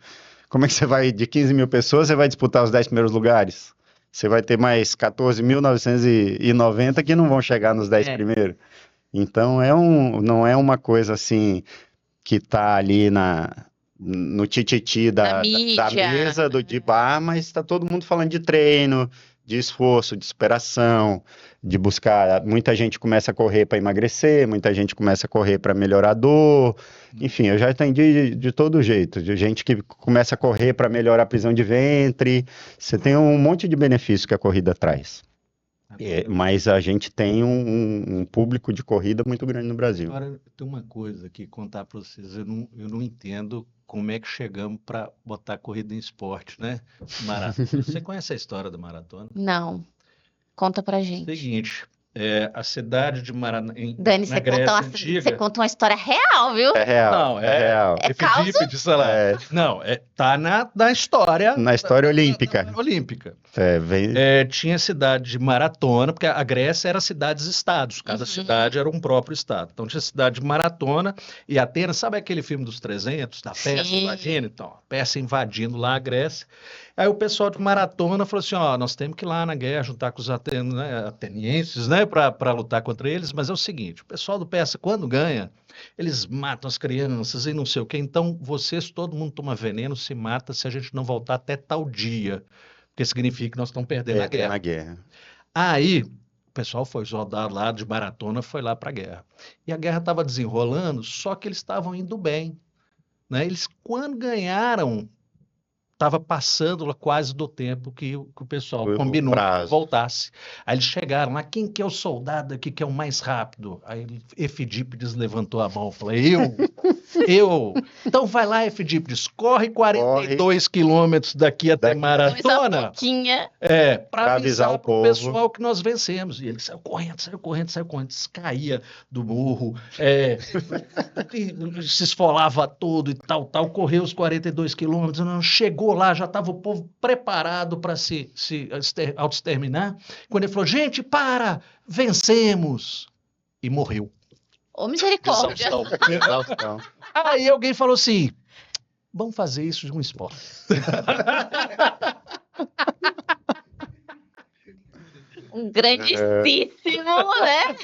Como é que você vai, de 15 mil pessoas, você vai disputar os 10 primeiros lugares? Você vai ter mais 14.990 que não vão chegar nos 10 primeiros. Então, não é uma coisa assim que está ali no tititi Na da mídia. mesa, de bar, mas está todo mundo falando de treino, de esforço, de superação, de buscar. Muita gente começa a correr para emagrecer, muita gente começa a correr para melhorar a dor. Enfim, eu já entendi de todo jeito. De gente que começa a correr para melhorar a prisão de ventre. Você tem um monte de benefícios que a corrida traz. Mas a gente tem um público de corrida muito grande no Brasil. Agora, tem uma coisa aqui contar para vocês. Eu não entendo como é que chegamos para botar corrida em esporte, né? Maratona. Você conhece a história da maratona? Não. Conta pra gente. Seguinte, a cidade de Dani, na Grécia Antiga. você conta uma história real, viu? É real, Não, é real. É causa? Efidípides, sei lá. É. Não, tá na história. Na história olímpica. Olímpica. Vem... Tinha cidade de maratona, porque a Grécia era cidades-estados, cada cidade era um próprio estado. Então tinha cidade de maratona e Atenas, sabe aquele filme dos 300, da Pérsia Sim. invadindo? Então, a Pérsia invadindo lá a Grécia. Aí o pessoal de maratona falou assim, ó, nós temos que ir lá na guerra, juntar com os atenienses, né, para lutar contra eles, mas é o seguinte, o pessoal do Pérsia, quando ganha, eles matam as crianças e não sei o quê, então todo mundo toma veneno, se mata se a gente não voltar até tal dia. Porque significa que nós estamos perdendo a guerra. na guerra. Aí, o pessoal foi soldado lá de maratona, foi lá para a guerra. E a guerra estava desenrolando, só que eles estavam indo bem. Né? Eles, quando ganharam, estava passando lá quase do tempo que o pessoal O combinou que prazo. voltasse. Aí eles chegaram lá, quem que é o soldado aqui que é o mais rápido? Aí Efidípides levantou a mão e falou, eu. Então vai lá, Efidípides, corre 42 quilômetros daqui até maratona. Para avisar pro pessoal que nós vencemos. E ele saiu correndo, caía do morro, se esfolava todo e tal, correu os 42 quilômetros, não chegou lá, já estava o povo preparado para se autoexterminar. Quando ele falou, gente, vencemos! E morreu. Ô, misericórdia. Exaustão. Aí alguém falou assim, vamos fazer isso de um esporte. Um grandíssimo, né?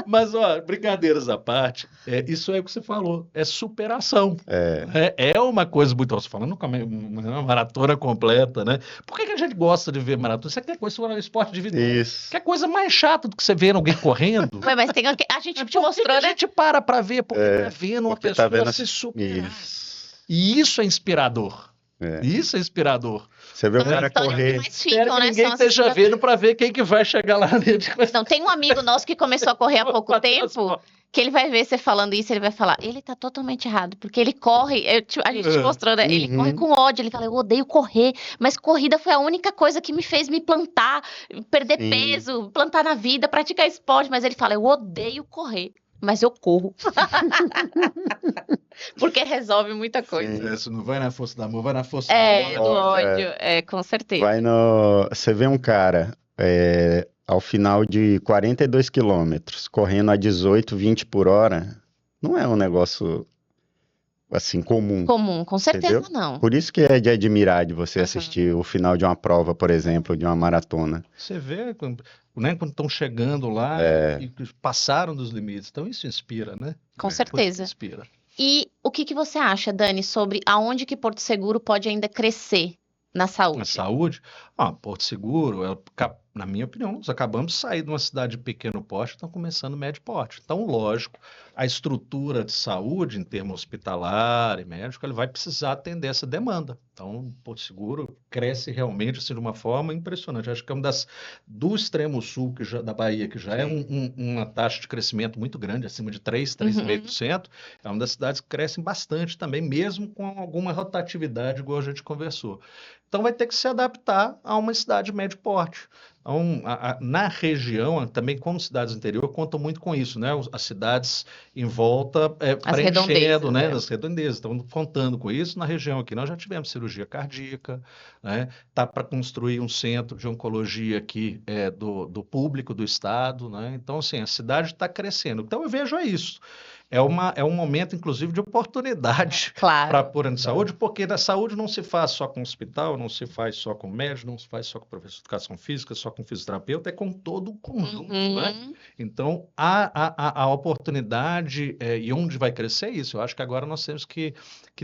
Mas, ó, brincadeiras à parte, isso é o que você falou, é superação. É uma coisa muito... Você falando uma maratona completa, né? Por que a gente gosta de ver maratona? Isso é coisa, um esporte individual. Isso. Que é coisa mais chata do que você ver alguém correndo. Ué, mas a gente te mostrou, a né? gente para ver, porque tá vendo uma pessoa se superar. E isso é inspirador. Isso é inspirador. Você vê o cara correr. Espero que ninguém esteja vendo para ver quem que vai chegar lá dentro. Não, tem um amigo nosso que começou a correr há pouco tempo, que ele vai ver você falando isso, ele vai falar, ele tá totalmente errado, porque ele corre, a gente te mostrou, né? Ele corre com ódio, ele fala, eu odeio correr, mas corrida foi a única coisa que me fez me plantar, perder peso, plantar na vida, praticar esporte, mas ele fala, eu odeio correr. Mas eu corro. Porque resolve muita coisa. Isso não vai na força do amor, vai na força do ódio. Com certeza. Você vê um cara ao final de 42 quilômetros, correndo a 18, 20 por hora, não é um negócio assim comum. Comum, com certeza entendeu? não. Por isso que é de admirar de você assistir o final de uma prova, por exemplo, de uma maratona. Você vê... Quando estão chegando lá e passaram dos limites. Então isso inspira, né? Com certeza. Inspira. E o que você acha, Dani, sobre aonde que Porto Seguro pode ainda crescer na saúde? Na saúde? Porto Seguro, na minha opinião, nós acabamos de sair de uma cidade de pequeno porte, estão começando médio porte. Então, lógico, a estrutura de saúde, em termos hospitalar e médico, ele vai precisar atender essa demanda. Então, Porto Seguro cresce realmente assim, de uma forma impressionante. Acho que é uma do extremo sul da Bahia, que já é uma taxa de crescimento muito grande, acima de 3,5%, é uma das cidades que crescem bastante também, mesmo com alguma rotatividade, igual a gente conversou. Então, vai ter que se adaptar a uma cidade médio porte. Então, na região, também como cidades do interior, contam muito com isso, né? As cidades em volta preenchendo, né? Nas redondezas. Estão contando com isso. Na região aqui, nós já tivemos cirurgia cardíaca, né? Tá para construir um centro de oncologia aqui do público do estado, né? Então, assim, a cidade está crescendo. Então, eu vejo isso. É um momento, inclusive, de oportunidade para pôr em saúde, porque da saúde não se faz só com hospital, não se faz só com médico, não se faz só com professor de educação física, só com fisioterapeuta, é com todo o conjunto, né? Então, a oportunidade e onde vai crescer isso. Eu acho que agora nós temos que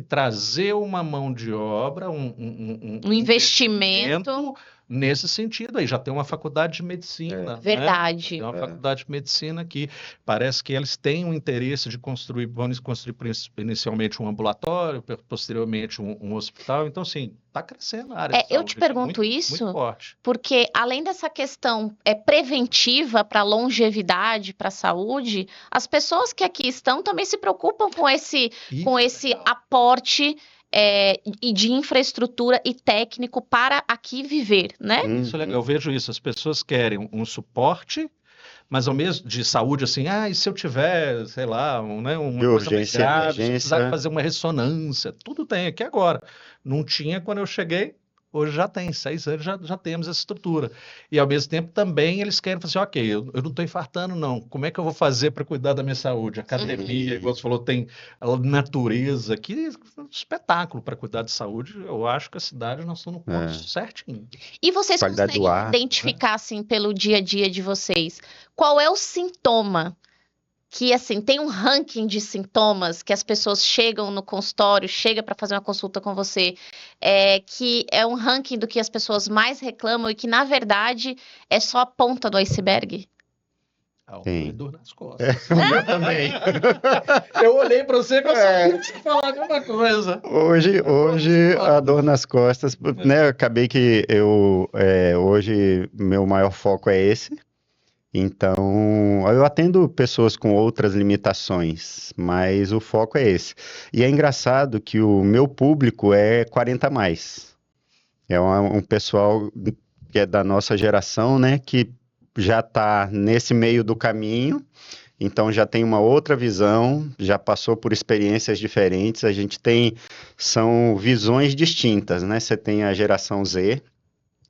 trazer uma mão de obra, um investimento nesse sentido aí. Já tem uma faculdade de medicina. Verdade. Né? Tem uma faculdade de medicina que parece que eles têm um interesse de vão construir inicialmente um ambulatório, posteriormente um hospital. Então, assim, está crescendo a área de saúde. Eu te pergunto muito, isso muito forte. Porque, além dessa questão preventiva para longevidade, para a saúde, as pessoas que aqui estão também se preocupam com esse aporte e de infraestrutura e técnico para aqui viver, né? Isso é legal, eu vejo isso. As pessoas querem um suporte mas ao mesmo de saúde, assim, e se eu tiver, sei lá, né, uma De coisa mais urgência, grave, se eu precisar emergência. fazer uma ressonância, tudo tem aqui agora. Não tinha quando eu cheguei, hoje já tem, 6 anos já temos essa estrutura. E ao mesmo tempo também eles querem fazer, ok, eu não estou infartando, não. Como é que eu vou fazer para cuidar da minha saúde? Academia, igual você falou, tem a natureza, que é um espetáculo para cuidar de saúde. Eu acho que a cidade nós estamos no ponto É. certinho. E vocês Qualidade do conseguem ar. identificar, assim, pelo dia a dia de vocês, qual é o sintoma que, assim, tem um ranking de sintomas que as pessoas chegam no consultório, chega para fazer uma consulta com você, que é um ranking do que as pessoas mais reclamam e que, na verdade, é só a ponta do iceberg? Tem. Dor nas costas. Eu também. Eu olhei para você e falei, você falar a mesma coisa. Hoje a dor nas costas, né? Acabei que hoje meu maior foco é esse. Então, eu atendo pessoas com outras limitações, mas o foco é esse. E é engraçado que o meu público é 40 a mais. É um pessoal que é da nossa geração, né? Que já está nesse meio do caminho. Então já tem uma outra visão, já passou por experiências diferentes. São visões distintas, né? Você tem a geração Z,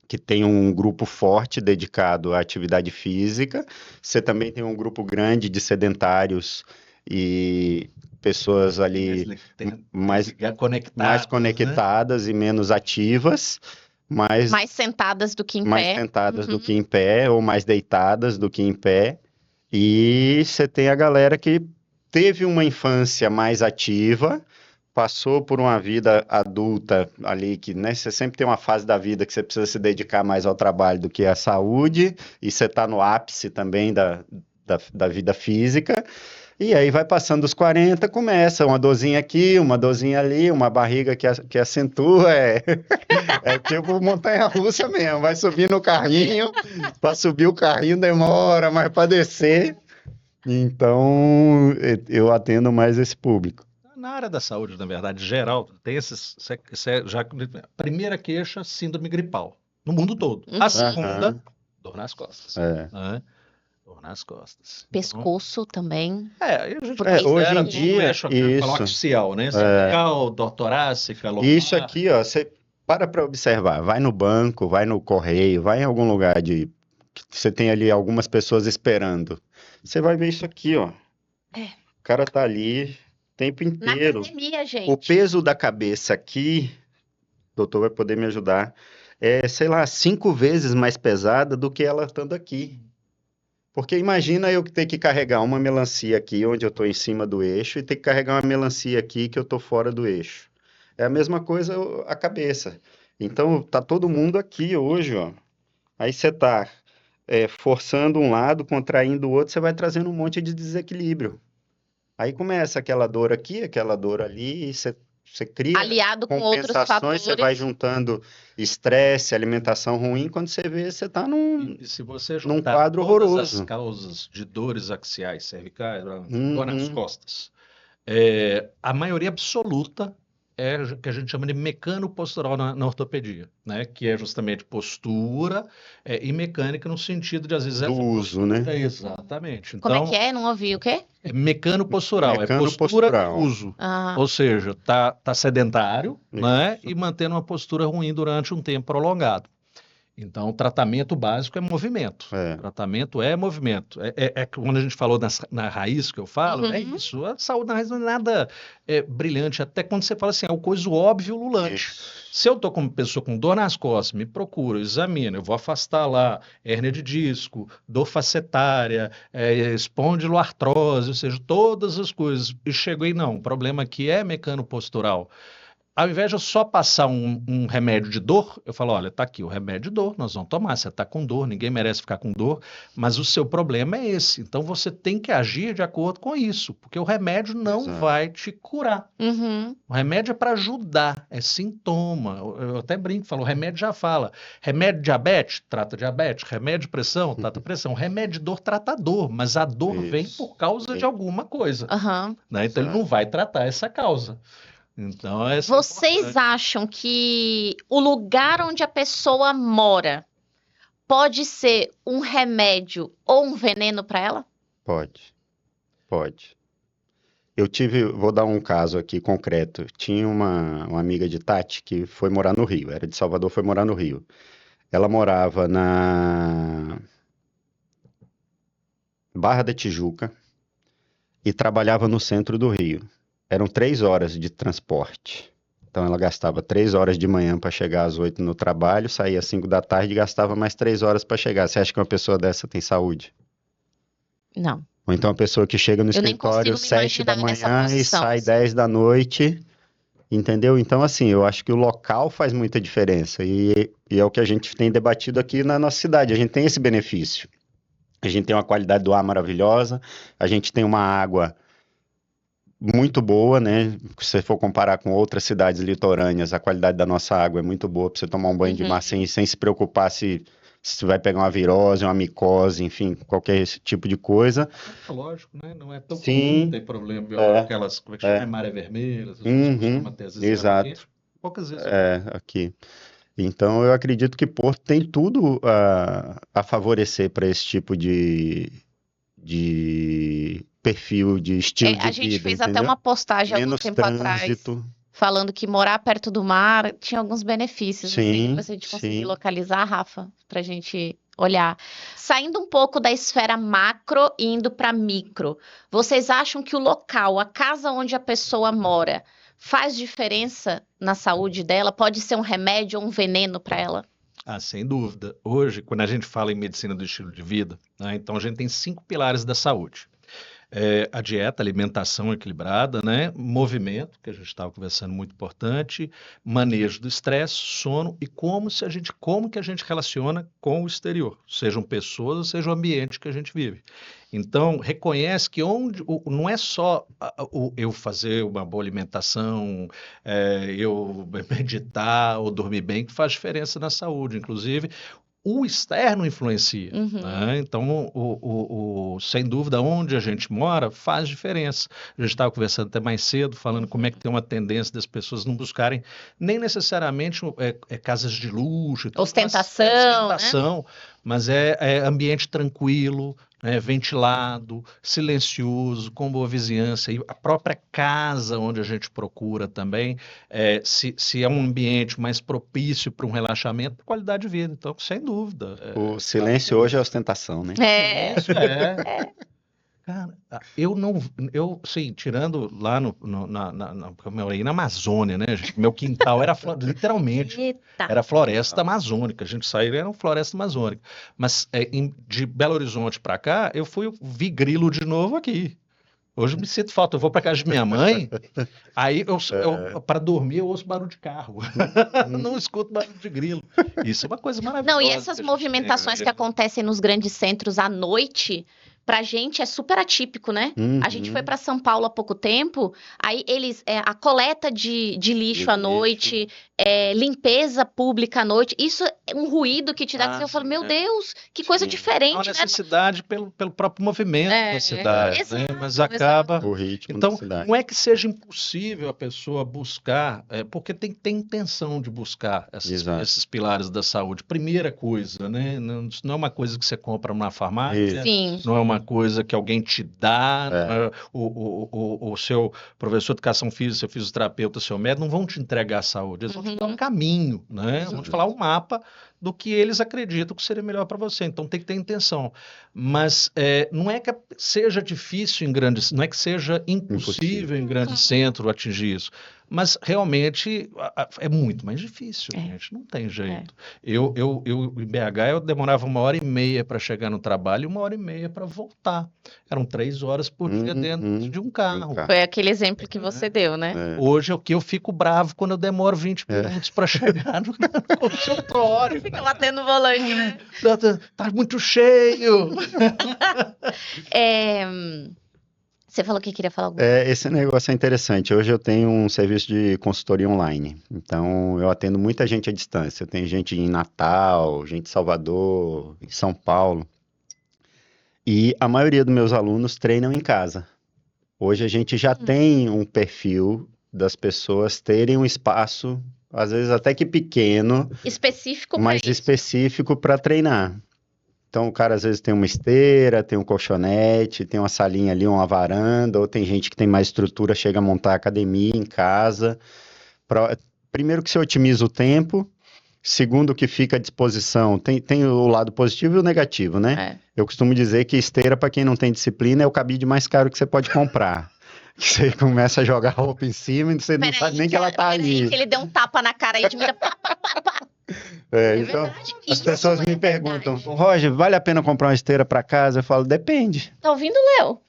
que tem um grupo forte dedicado à atividade física. Você também tem um grupo grande de sedentários e pessoas ali mais conectadas, né? E menos ativas, mais sentadas do que em mais pé. sentadas do que em pé, ou mais deitadas do que em pé. E você tem a galera que teve uma infância mais ativa, passou por uma vida adulta ali, que, né, você sempre tem uma fase da vida que você precisa se dedicar mais ao trabalho do que à saúde, e você está no ápice também da vida física. E aí vai passando os 40, começa uma dorzinha aqui, uma dorzinha ali, uma barriga que acentua, é tipo montanha-russa mesmo, vai subir no carrinho, para subir o carrinho demora, mas para descer. Então, eu atendo mais esse público. Na área da saúde, na verdade, geral, tem primeira queixa, síndrome gripal, no mundo todo. A segunda, dor nas costas. Né? Dor nas costas. Pescoço também. Aí a gente hoje em dia, isso. Axial, né? Cervical, dor torácica, lombar. Isso aqui, ó, você para observar, vai no banco, vai no correio, vai em algum lugar que você tem ali algumas pessoas esperando. Você vai ver isso aqui, ó. O cara tá ali o tempo inteiro. Na academia, gente. O peso da cabeça aqui, o doutor vai poder me ajudar, sei lá, 5 vezes mais pesada do que ela estando aqui. Porque imagina eu ter que carregar uma melancia aqui, onde eu estou em cima do eixo, e ter que carregar uma melancia aqui, que eu estou fora do eixo. É a mesma coisa a cabeça. Então, tá todo mundo aqui hoje, ó. Aí você tá forçando um lado, contraindo o outro, você vai trazendo um monte de desequilíbrio. Aí começa aquela dor aqui, aquela dor ali, e você cria aliado com outros fatores. Você vai juntando estresse, alimentação ruim, quando você vê, você está num quadro horroroso. As causas de dores axiais, cervicais, dor nas costas, a maioria absoluta é o que a gente chama de mecano-postural na ortopedia, né? Que é justamente postura e mecânica no sentido de, às vezes... Do uso, né? Exatamente. Como é que é? Não ouvi o quê? É mecano-postural, postura e uso. Ou seja, tá sedentário, né? E mantendo uma postura ruim durante um tempo prolongado. Então, o tratamento básico é movimento. Tratamento é movimento. Quando a gente falou na raiz que eu falo, é isso. A saúde na raiz não é nada brilhante. Até quando você fala assim, é o coisa óbvio, lulante. Se eu estou como pessoa com dor nas costas, me procuro, examino, eu vou afastar lá hérnia de disco, dor facetária, espondiloartrose, ou seja, todas as coisas. E chego aí, não, o problema aqui é mecano-postural. Ao invés de eu só passar um remédio de dor, eu falo, olha, tá aqui o remédio de dor, nós vamos tomar, você tá com dor, ninguém merece ficar com dor, mas o seu problema é esse, então você tem que agir de acordo com isso, porque o remédio não vai te curar. O remédio é para ajudar, é sintoma. Eu até brinco, falo, o remédio já fala, remédio de diabetes, trata diabetes, remédio de pressão, trata pressão, remédio de dor, trata dor, mas a dor vem por causa de alguma coisa, né? Então ele não vai tratar essa causa. Então, vocês acham que o lugar onde a pessoa mora pode ser um remédio ou um veneno para ela? Pode. Vou dar um caso aqui concreto. Tinha uma amiga de Tati que foi morar no Rio, era de Salvador, foi morar no Rio. Ela morava na Barra da Tijuca e trabalhava no centro do Rio. Eram 3 horas de transporte. Então ela gastava 3 horas de manhã para chegar às 8 no trabalho, saía às 5 da tarde e gastava mais 3 horas para chegar. Você acha que uma pessoa dessa tem saúde? Não. Ou então a pessoa que chega no Eu nem escritório consigo me 7 da imaginar nessa manhã e posição, sai assim. 10 da noite, entendeu? Então, assim, eu acho que o local faz muita diferença e é o que a gente tem debatido aqui na nossa cidade. A gente tem esse benefício. A gente tem uma qualidade do ar maravilhosa, a gente tem uma água muito boa, né? Se você for comparar com outras cidades litorâneas, a qualidade da nossa água é muito boa para você tomar um banho de mar sem se preocupar se vai pegar uma virose, uma micose, enfim, qualquer esse tipo de coisa. Lógico, né? Não é tão comum Sim, ter problema, é, aquelas, como é que chama? é. Maré vermelha, essas coisas que costuma ter às vezes em água Exato. quente. Poucas vezes Aqui. Então, eu acredito que Porto tem tudo a favorecer para esse tipo de perfil, de estilo A de gente vida, fez até entendeu? uma postagem algum Menos tempo atrás, trânsito. falando que morar perto do mar tinha alguns benefícios, assim. Sim, Depois a gente conseguir sim. localizar, Rafa, pra gente olhar. Saindo um pouco da esfera macro e indo para micro, vocês acham que o local, a casa onde a pessoa mora, faz diferença na saúde dela? Pode ser um remédio ou um veneno para ela? Sem dúvida. Hoje, quando a gente fala em medicina do estilo de vida, né, então a gente tem 5 pilares da saúde. A dieta, alimentação equilibrada, né? Movimento, que a gente estava conversando, muito importante, manejo do estresse, sono e como que a gente relaciona com o exterior, sejam pessoas, ou seja o ambiente que a gente vive. Então, reconhece que não é só eu fazer uma boa alimentação, eu meditar ou dormir bem que faz diferença na saúde. Inclusive, o externo influencia, né? Então, sem dúvida, onde a gente mora faz diferença. A gente estava conversando até mais cedo, falando como é que tem uma tendência das pessoas não buscarem nem necessariamente casas de luxo, Ostentação, mas é ambiente tranquilo, né, ventilado, silencioso, com boa vizinhança. E a própria casa onde a gente procura também, se é um ambiente mais propício para um relaxamento, qualidade de vida. Então, sem dúvida. O silêncio hoje é ostentação, né? Silêncio Cara, sim, tirando lá eu morei na Amazônia, né, gente? Meu quintal era, literalmente, Eita. era floresta amazônica. A gente saiu, era uma floresta amazônica. Mas de Belo Horizonte para cá, vi grilo de novo aqui. Hoje eu me sinto falta. Eu vou para casa de minha mãe, aí para dormir eu ouço barulho de carro. Não escuto barulho de grilo. Isso é uma coisa maravilhosa. Não, e essas movimentações que acontecem nos grandes centros à noite, pra gente é super atípico, né? A gente foi para São Paulo há pouco tempo, aí a coleta de lixo à noite, limpeza pública à noite, isso é um ruído que te dá que eu falo, meu Deus, que coisa diferente, É uma né? necessidade pelo próprio movimento da cidade, né? Mas acaba. O ritmo Então, da cidade. não é que seja impossível a pessoa buscar, porque tem intenção de buscar esses pilares da saúde. Primeira coisa, né? Não é uma coisa que você compra numa farmácia, Sim. não é uma coisa que alguém te dá, o seu professor de educação física, seu fisioterapeuta, seu médico, não vão te entregar a saúde, eles vão te dar um caminho, né? Vão te falar um mapa do que eles acreditam que seria melhor para você. Então tem que ter intenção. Mas não é que seja difícil não é que seja impossível em grande centro atingir isso. Mas realmente é muito mais difícil, gente. Não tem jeito. Eu em BH eu demorava 1h30 para chegar no trabalho e 1h30 para voltar. Eram 3 horas por dia dentro de um carro. Foi aquele exemplo que você deu, né? Hoje é o que eu fico bravo quando eu demoro 20 minutos para chegar no consultório. Fica batendo no volante, né? Tá muito cheio. Você falou que queria falar alguma coisa. Esse negócio é interessante. Hoje eu tenho um serviço de consultoria online. Então, eu atendo muita gente à distância. Eu tenho gente em Natal, gente em Salvador, em São Paulo. E a maioria dos meus alunos treinam em casa. Hoje a gente já tem um perfil das pessoas terem um espaço às vezes até que pequeno, Específico para mas isso. específico para treinar. Então, o cara às vezes tem uma esteira, tem um colchonete, tem uma salinha ali, uma varanda, ou tem gente que tem mais estrutura, chega a montar academia em casa. Primeiro que você otimiza o tempo, segundo que fica à disposição. Tem o lado positivo e o negativo, né? Eu costumo dizer que esteira, para quem não tem disciplina, é o cabide mais caro que você pode comprar. Que você começa a jogar roupa em cima e você não sabe nem que ela tá ali. Peraí, que ele deu um tapa na cara aí de mira. Então, verdade. as Isso pessoas é me perguntam, verdade. Roger, vale a pena comprar uma esteira para casa? Eu falo, depende. Tá ouvindo, Léo?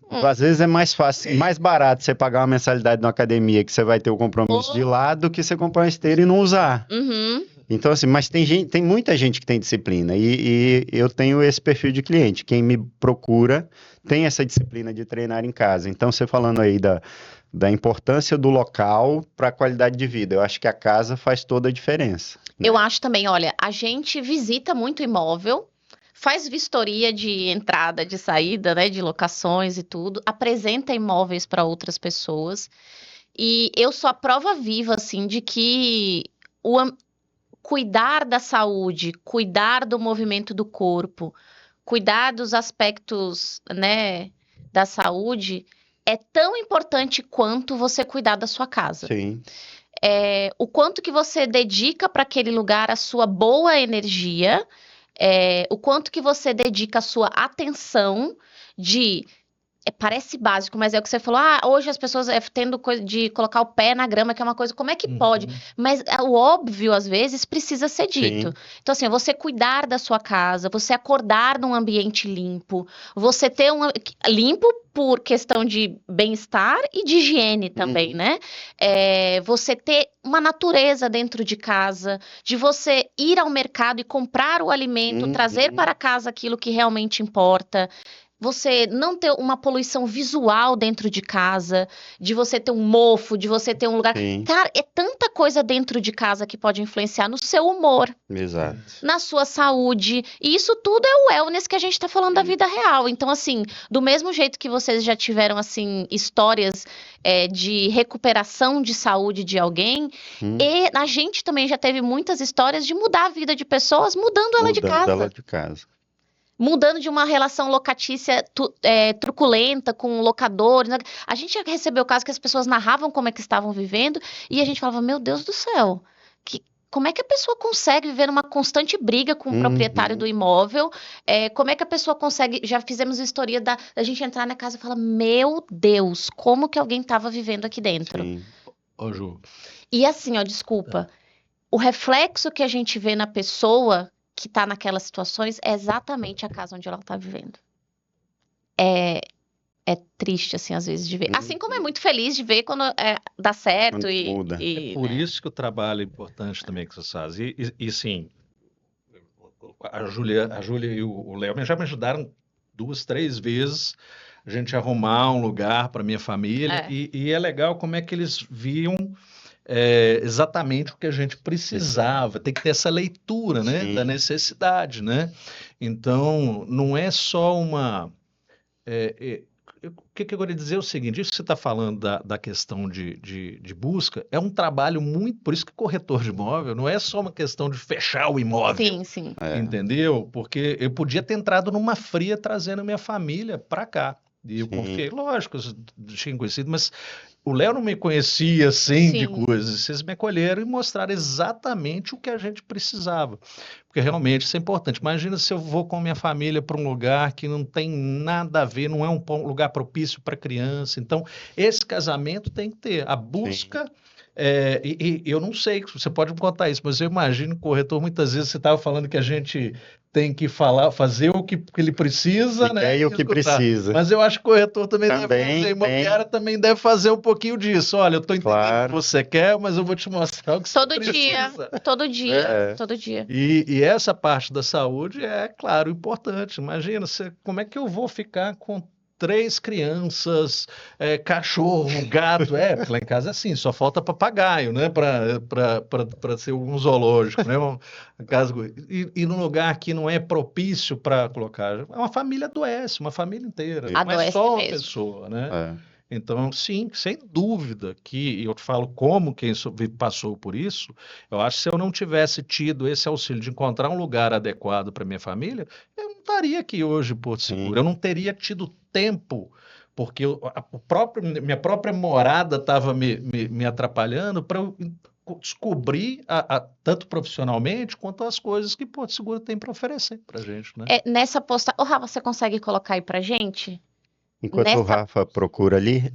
Às vezes é mais fácil, mais barato você pagar uma mensalidade numa academia que você vai ter o compromisso de lado do que você comprar uma esteira e não usar. Uhum. Então, assim, mas tem muita gente que tem disciplina e eu tenho esse perfil de cliente. Quem me procura tem essa disciplina de treinar em casa. Então, você falando aí da importância do local para a qualidade de vida, eu acho que a casa faz toda a diferença. Eu acho também, olha, a gente visita muito imóvel, faz vistoria de entrada, de saída, né, de locações e tudo, apresenta imóveis para outras pessoas. E eu sou a prova viva, assim, de que cuidar da saúde, cuidar do movimento do corpo, cuidar dos aspectos, né, da saúde é tão importante quanto você cuidar da sua casa. Sim. O quanto que você dedica para aquele lugar a sua boa energia, o quanto que você dedica a sua atenção de... Parece básico, mas é o que você falou. Hoje as pessoas tendo coisa de colocar o pé na grama, que é uma coisa, como é que pode? Mas o óbvio, às vezes, precisa ser dito. Sim. Então, assim, você cuidar da sua casa, você acordar num ambiente limpo, você ter limpo por questão de bem-estar e de higiene também, né? Você ter uma natureza dentro de casa, de você ir ao mercado e comprar o alimento, trazer para casa aquilo que realmente importa. Você não ter uma poluição visual dentro de casa, de você ter um mofo, de você ter um lugar... Sim. Cara, é tanta coisa dentro de casa que pode influenciar no seu humor, Exato. na sua saúde. E isso tudo é o wellness que a gente tá falando da vida real. Então, assim, do mesmo jeito que vocês já tiveram, assim, histórias de recuperação de saúde de alguém, e a gente também já teve muitas histórias de mudar a vida de pessoas mudando ela de casa. Ela de casa. Mudando de uma relação locatícia truculenta com locadores. Né? A gente já recebeu casos que as pessoas narravam como é que estavam vivendo e a gente falava, meu Deus do céu, como é que a pessoa consegue viver numa constante briga com o proprietário do imóvel? Como é que a pessoa consegue... Já fizemos a história da gente entrar na casa e falar, meu Deus, como que alguém estava vivendo aqui dentro? Sim. Ô, Ju. E assim, ó, desculpa, o reflexo que a gente vê na pessoa... que está naquelas situações é exatamente a casa onde ela está vivendo. É triste, assim, às vezes, de ver. Assim como é muito feliz de ver quando dá certo Quando e... muda. Por isso que o trabalho é importante também que vocês fazem. E sim, a Júlia e o Léo já me ajudaram 2, 3 vezes a gente arrumar um lugar para minha família. E é legal como é que eles viam exatamente o que a gente precisava. Tem que ter essa leitura, né, Sim. da necessidade, né? Então, não é só uma... O que eu queria dizer é o seguinte, isso que você está falando da questão de busca, é um trabalho muito... Por isso que corretor de imóvel não é só uma questão de fechar o imóvel. Sim, sim. Entendeu? Porque eu podia ter entrado numa fria trazendo minha família para cá. E eu confiei, lógico, eu tinha conhecido, mas o Léo não me conhecia assim de coisas. Vocês me acolheram e mostraram exatamente o que a gente precisava. Porque realmente isso é importante. Imagina se eu vou com minha família para um lugar que não tem nada a ver, não é um lugar propício para criança. Então, esse casamento tem que ter a busca. E eu não sei, você pode me contar isso, mas eu imagino que o corretor, muitas vezes, você estava falando que a gente tem que fazer o que ele precisa, né? E o que precisa. Mas eu acho que o corretor também deve fazer, a imobiliária também deve fazer um pouquinho disso. Olha, eu estou entendendo o que você quer, mas eu vou te mostrar o que você precisa. Todo dia. E essa parte da saúde é, claro, importante. Imagina, como é que eu vou ficar com 3 crianças, cachorro, gato, lá em casa é assim, só falta papagaio, né, para ser um zoológico, né, e num lugar que não é propício para colocar, uma família adoece, uma família inteira, não é só uma pessoa, né, Então, sim, sem dúvida que eu te falo como quem passou por isso, eu acho que se eu não tivesse tido esse auxílio de encontrar um lugar adequado para minha família, eu não estaria aqui hoje em Porto Seguro, Sim, eu não teria tido tempo, porque minha própria morada estava me atrapalhando para eu descobrir, tanto profissionalmente quanto as coisas que Porto Seguro tem para oferecer para gente, né? Nessa posta. Ô, Rafa, você consegue colocar aí pra gente? enquanto o Nessa. Rafa procura ali,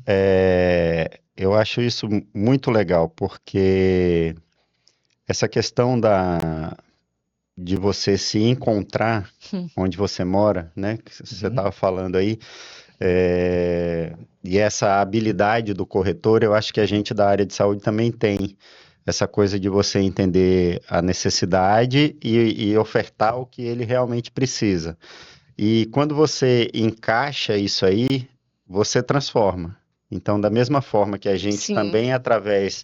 eu acho isso muito legal, porque essa questão de você se encontrar onde você mora, né, que você Uhum. estava falando aí, e essa habilidade do corretor, eu acho que a gente da área de saúde também tem essa coisa de você entender a necessidade e ofertar o que ele realmente precisa. E quando você encaixa isso aí, você transforma. Então, da mesma forma que a gente Sim, também, através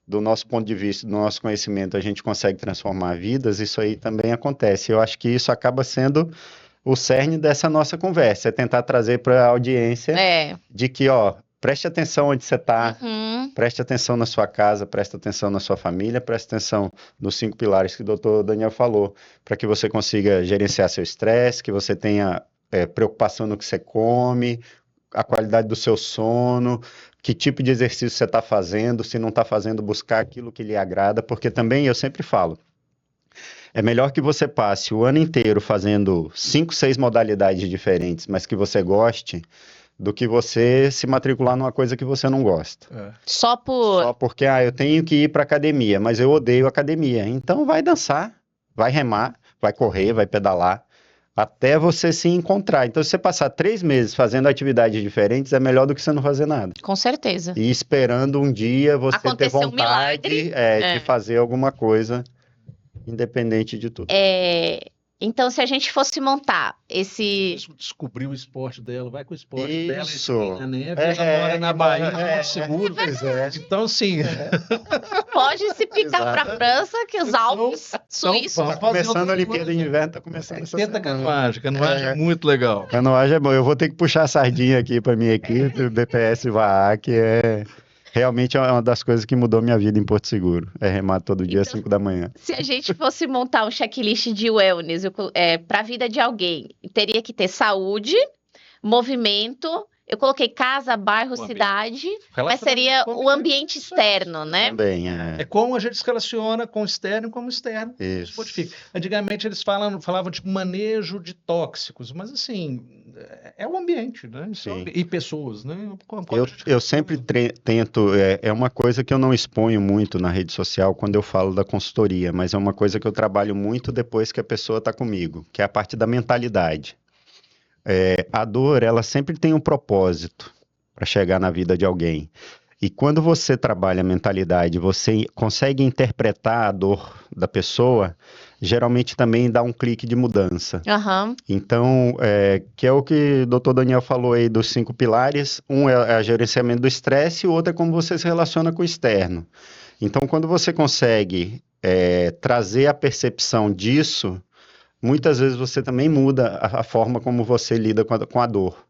do nosso ponto de vista, do nosso conhecimento, a gente consegue transformar vidas, isso aí também acontece. Eu acho que isso acaba sendo o cerne dessa nossa conversa, é tentar trazer para a audiência é. de que, ó, preste atenção onde você está, Uhum. preste atenção na sua casa, preste atenção na sua família, preste atenção nos 5 pilares que o doutor Daniel falou, para que você consiga gerenciar seu estresse, que você tenha preocupação no que você come, a qualidade do seu sono, que tipo de exercício você está fazendo, se não está fazendo, buscar aquilo que lhe agrada, porque também eu sempre falo, é melhor que você passe o ano inteiro fazendo 5, 6 modalidades diferentes, mas que você goste, do que você se matricular numa coisa que você não gosta. É. Só por. Só porque, eu tenho que ir para academia, mas eu odeio academia. Então vai dançar, vai remar, vai correr, vai pedalar, até você se encontrar. Então, se você passar 3 meses fazendo atividades diferentes, é melhor do que você não fazer nada. Com certeza. E esperando um dia você ter Aconteceu um milagre. vontade, de fazer alguma coisa, independente de tudo. Então, se a gente fosse montar esse. Descobrir o esporte dela, vai com o esporte dela, Isso. esqui na neve, ela mora na Bahia, em Porto Seguro. Pois é. Então, sim, Pode se picar para a Exato. França, que os Alpes suíços. vamos Tá começando a fazer Olimpíada de Inverno, tá começando essa Tenta semana. canoagem, canoagem é muito legal. Canoagem é bom. Eu vou ter que puxar a sardinha aqui para minha equipe, o BPS Vaar, que realmente é uma das coisas que mudou minha vida em Porto Seguro. É remar todo dia às Então, 5 da manhã. se a gente fosse montar um checklist de wellness para a vida de alguém, teria que ter saúde, movimento. Eu coloquei casa, bairro, O ambiente. cidade, mas Relacionamento seria com o ambiente isso. externo, né? Também, É como a gente se relaciona com o externo e com o externo. Isso Isso. modifica. Antigamente eles falavam de manejo de tóxicos, mas assim, é o ambiente, né? Sim. E pessoas, né? Eu sempre tento, é uma coisa que eu não exponho muito na rede social quando eu falo da consultoria, mas é uma coisa que eu trabalho muito depois que a pessoa está comigo, que é a parte da mentalidade. A dor, ela sempre tem um propósito para chegar na vida de alguém. E quando você trabalha a mentalidade, você consegue interpretar a dor da pessoa, geralmente também dá um clique de mudança. Aham. Então, que é o que o doutor Daniel falou aí dos 5 pilares. Um é o gerenciamento do estresse e o outro é como você se relaciona com o externo. Então, quando você consegue trazer a percepção disso, muitas vezes você também muda a forma como você lida com a dor,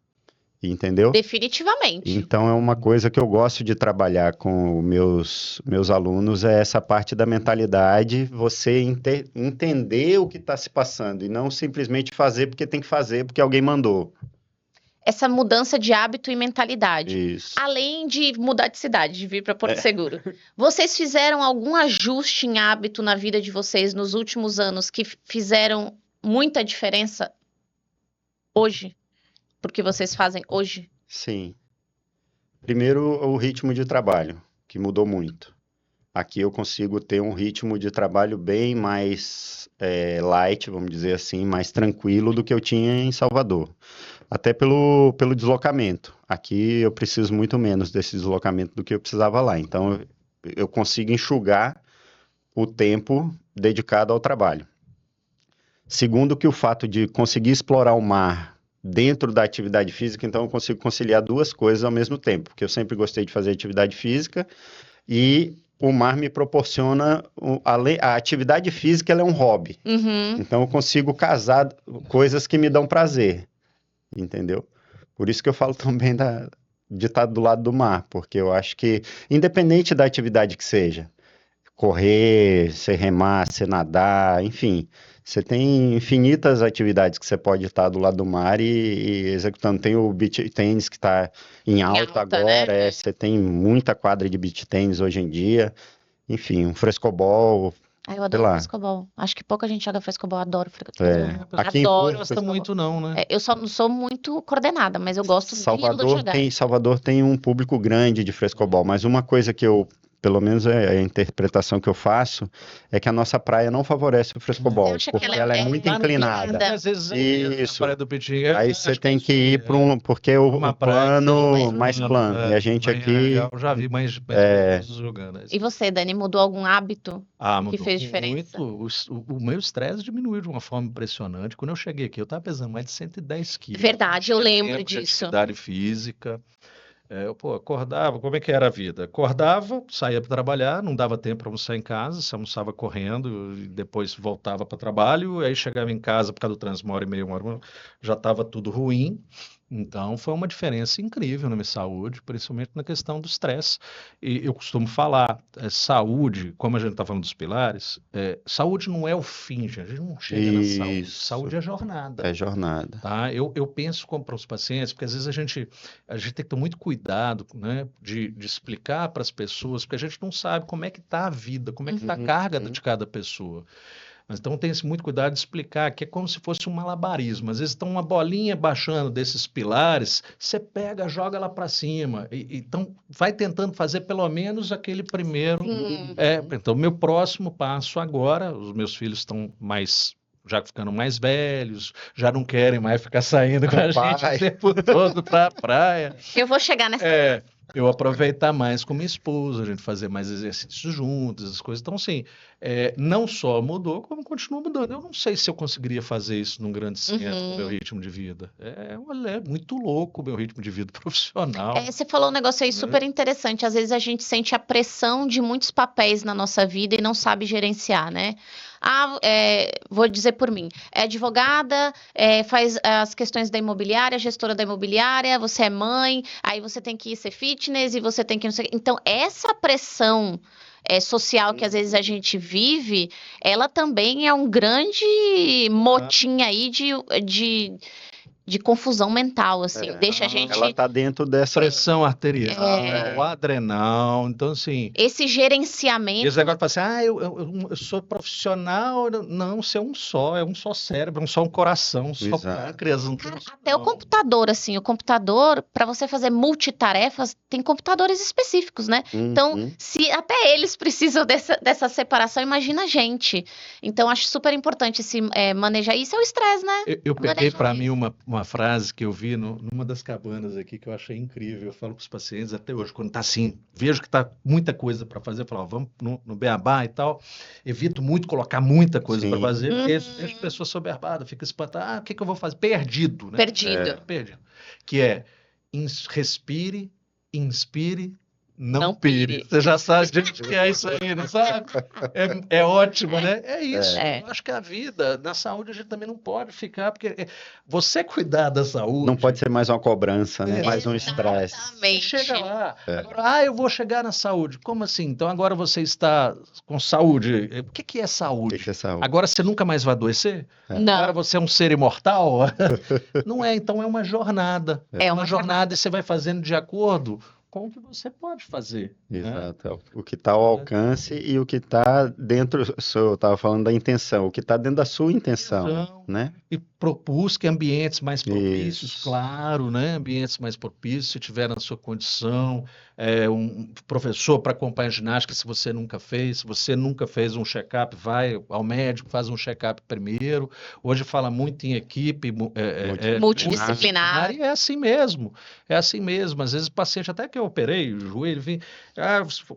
entendeu? Definitivamente. Então, é uma coisa que eu gosto de trabalhar com meus alunos, é essa parte da mentalidade, você entender o que está se passando e não simplesmente fazer porque tem que fazer, porque alguém mandou. Essa mudança de hábito e mentalidade. Isso. Além de mudar de cidade, de vir para Porto Seguro. Vocês fizeram algum ajuste em hábito na vida de vocês nos últimos anos que fizeram muita diferença hoje? Porque vocês fazem hoje? Sim. Primeiro, o ritmo de trabalho, que mudou muito. Aqui eu consigo ter um ritmo de trabalho bem mais light, vamos dizer assim, mais tranquilo do que eu tinha em Salvador. Até pelo deslocamento. Aqui eu preciso muito menos desse deslocamento do que eu precisava lá. Então, eu consigo enxugar o tempo dedicado ao trabalho. Segundo, que o fato de conseguir explorar o mar dentro da atividade física, então eu consigo conciliar 2 coisas ao mesmo tempo, porque eu sempre gostei de fazer atividade física e o mar me proporciona, a atividade física ela é um hobby, então eu consigo casar coisas que me dão prazer, entendeu? Por isso que eu falo também de estar do lado do mar, porque eu acho que, independente da atividade que seja, correr, você remar, você nadar, enfim, você tem infinitas atividades que você pode estar do lado do mar e executando. Tem o beach tênis que está em alta alta, né? agora, você tem muita quadra de beach tênis hoje em dia, enfim, um frescobol, Ah, eu sei adoro lá. frescobol. Acho que pouca gente joga frescobol. Adoro frescobol. É, A pessoa aqui em Adoro não gosta frescobol. muito não, né? Eu só não sou muito coordenada, mas eu gosto de jogar. Salvador tem um público grande de frescobol, mas uma coisa que eu, pelo menos é a interpretação que eu faço, é que a nossa praia não favorece o Você frescobol, acha que porque ela ela é muito Lá no inclinada. Pitinga, às vezes é mesmo, na Isso. Praia do Pitinga. Aí Acho você que tem isso que aí ir para porque uma o praia que plano seja mais plano. E a gente aqui eu já vi mais é, pessoas jogando. E você, Dani, mudou algum hábito que Mudou fez diferença? muito. O meu estresse diminuiu de uma forma impressionante. Quando eu cheguei aqui, eu estava pesando mais de 110 quilos. Verdade, eu Tinha lembro tempo de disso. atividade física. Eu acordava, como é que era a vida? Acordava, saía para trabalhar, não dava tempo para almoçar em casa, se almoçava correndo, e depois voltava para o trabalho, aí chegava em casa por causa do trânsito, 1h30, 1h, já estava tudo ruim. Então foi uma diferença incrível na minha saúde, principalmente na questão do estresse. E eu costumo falar, saúde, como a gente está falando dos pilares, saúde não é o fim, gente, a gente não chega na saúde. isso, Saúde é jornada. é jornada. Tá? Eu penso como para os pacientes, porque às vezes a gente tem que ter muito cuidado, né, de explicar para as pessoas, porque a gente não sabe como é que está a vida, como é que está a carga Uhum. de cada pessoa. Mas então tem-se muito cuidado de explicar que é como se fosse um malabarismo. Às vezes está uma bolinha baixando desses pilares, você pega, joga lá para cima. Então vai tentando fazer pelo menos aquele primeiro. Sim. Então, meu próximo passo agora, os meus filhos estão já ficando mais velhos, já não querem mais ficar saindo com a gente o tempo todo para a praia. Eu vou chegar nessa. Eu aproveitar mais com minha esposa, a gente fazer mais exercícios juntos, as coisas. Então, assim, não só mudou, como continua mudando. Eu não sei se eu conseguiria fazer isso num grande centro com o meu ritmo de vida. É muito louco o meu ritmo de vida profissional. Você falou um negócio aí super interessante. Às vezes a gente sente a pressão de muitos papéis na nossa vida e não sabe gerenciar, né? Vou dizer por mim, é advogada, faz as questões da imobiliária, gestora da imobiliária, você é mãe, aí você tem que ser fitness e você tem que não sei. Então, essa pressão social que às vezes a gente vive, ela também é um grande motim aí de confusão mental, assim. Deixa a gente. Ela está dentro dessa pressão arterial, adrenal, então assim. Esse gerenciamento. E esse negócio de falar assim, eu sou profissional. Não, você é um só cérebro, só um coração, só pâncreas. Até o computador, assim, o computador, para você fazer multitarefas, tem computadores específicos, né? Então, se até eles precisam dessa separação, imagina a gente. Então, acho super importante manejar isso, é o estresse, né? Eu peguei para mim uma frase que eu vi numa das cabanas aqui que eu achei incrível. Eu falo para os pacientes até hoje, quando está assim, vejo que está muita coisa para fazer, eu falo, vamos no beabá e tal. Evito muito colocar muita coisa para fazer, porque deixa a pessoa soberbada, fica espantada. O que eu vou fazer? Perdido, né? Perdido. Que é respire, inspire, não pire. Você já sabe, gente, que é isso aí, não sabe? É ótimo, né? É isso. Eu acho que a vida, na saúde, a gente também não pode ficar, porque você cuidar da saúde... Não pode ser mais uma cobrança, né? Mais um estresse. Você chega lá. Agora, eu vou chegar na saúde. Como assim? Então agora você está com saúde. O que é saúde? O que é saúde? Agora você nunca mais vai adoecer? Não. Agora você é um ser imortal? Não é, então é uma jornada. É uma jornada e você vai fazendo de acordo com o que você pode fazer. Exato. Né? O que está ao alcance e o que está dentro, eu estava falando da intenção, o que está dentro da sua intenção, né? E busque ambientes mais propícios, claro, né? Ambientes mais propícios, se tiver na sua condição, um professor para acompanhar ginástica, se você nunca fez um check-up, vai ao médico, faz um check-up primeiro. Hoje fala muito em equipe multidisciplinar. E é assim mesmo. Às vezes o paciente, até que eu operei o joelho,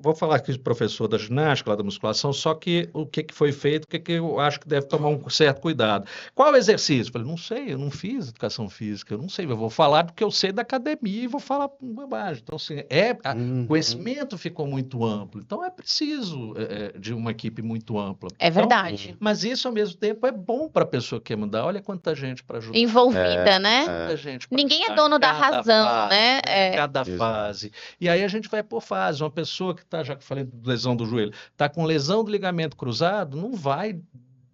vou falar aqui do professor da ginástica, lá da musculação, só que o que foi feito, o que eu acho que deve tomar um certo cuidado. Qual exercício? Falei, não sei, eu não fiz educação física, eu não sei, eu vou falar do que eu sei da academia e vou falar bobagem. Então, assim, o Uhum. conhecimento ficou muito amplo. Então, é preciso de uma equipe muito ampla. É Então, verdade. mas isso, ao mesmo tempo, é bom para a pessoa que quer mudar. Olha quanta gente para ajudar. Envolvida, né? Muita gente para Ninguém é ajudar em dono da cada razão, fase, né? Cada Exato. fase. E aí a gente vai por fase. Uma pessoa que está, já que eu falei de lesão do joelho, está com lesão do ligamento cruzado, não vai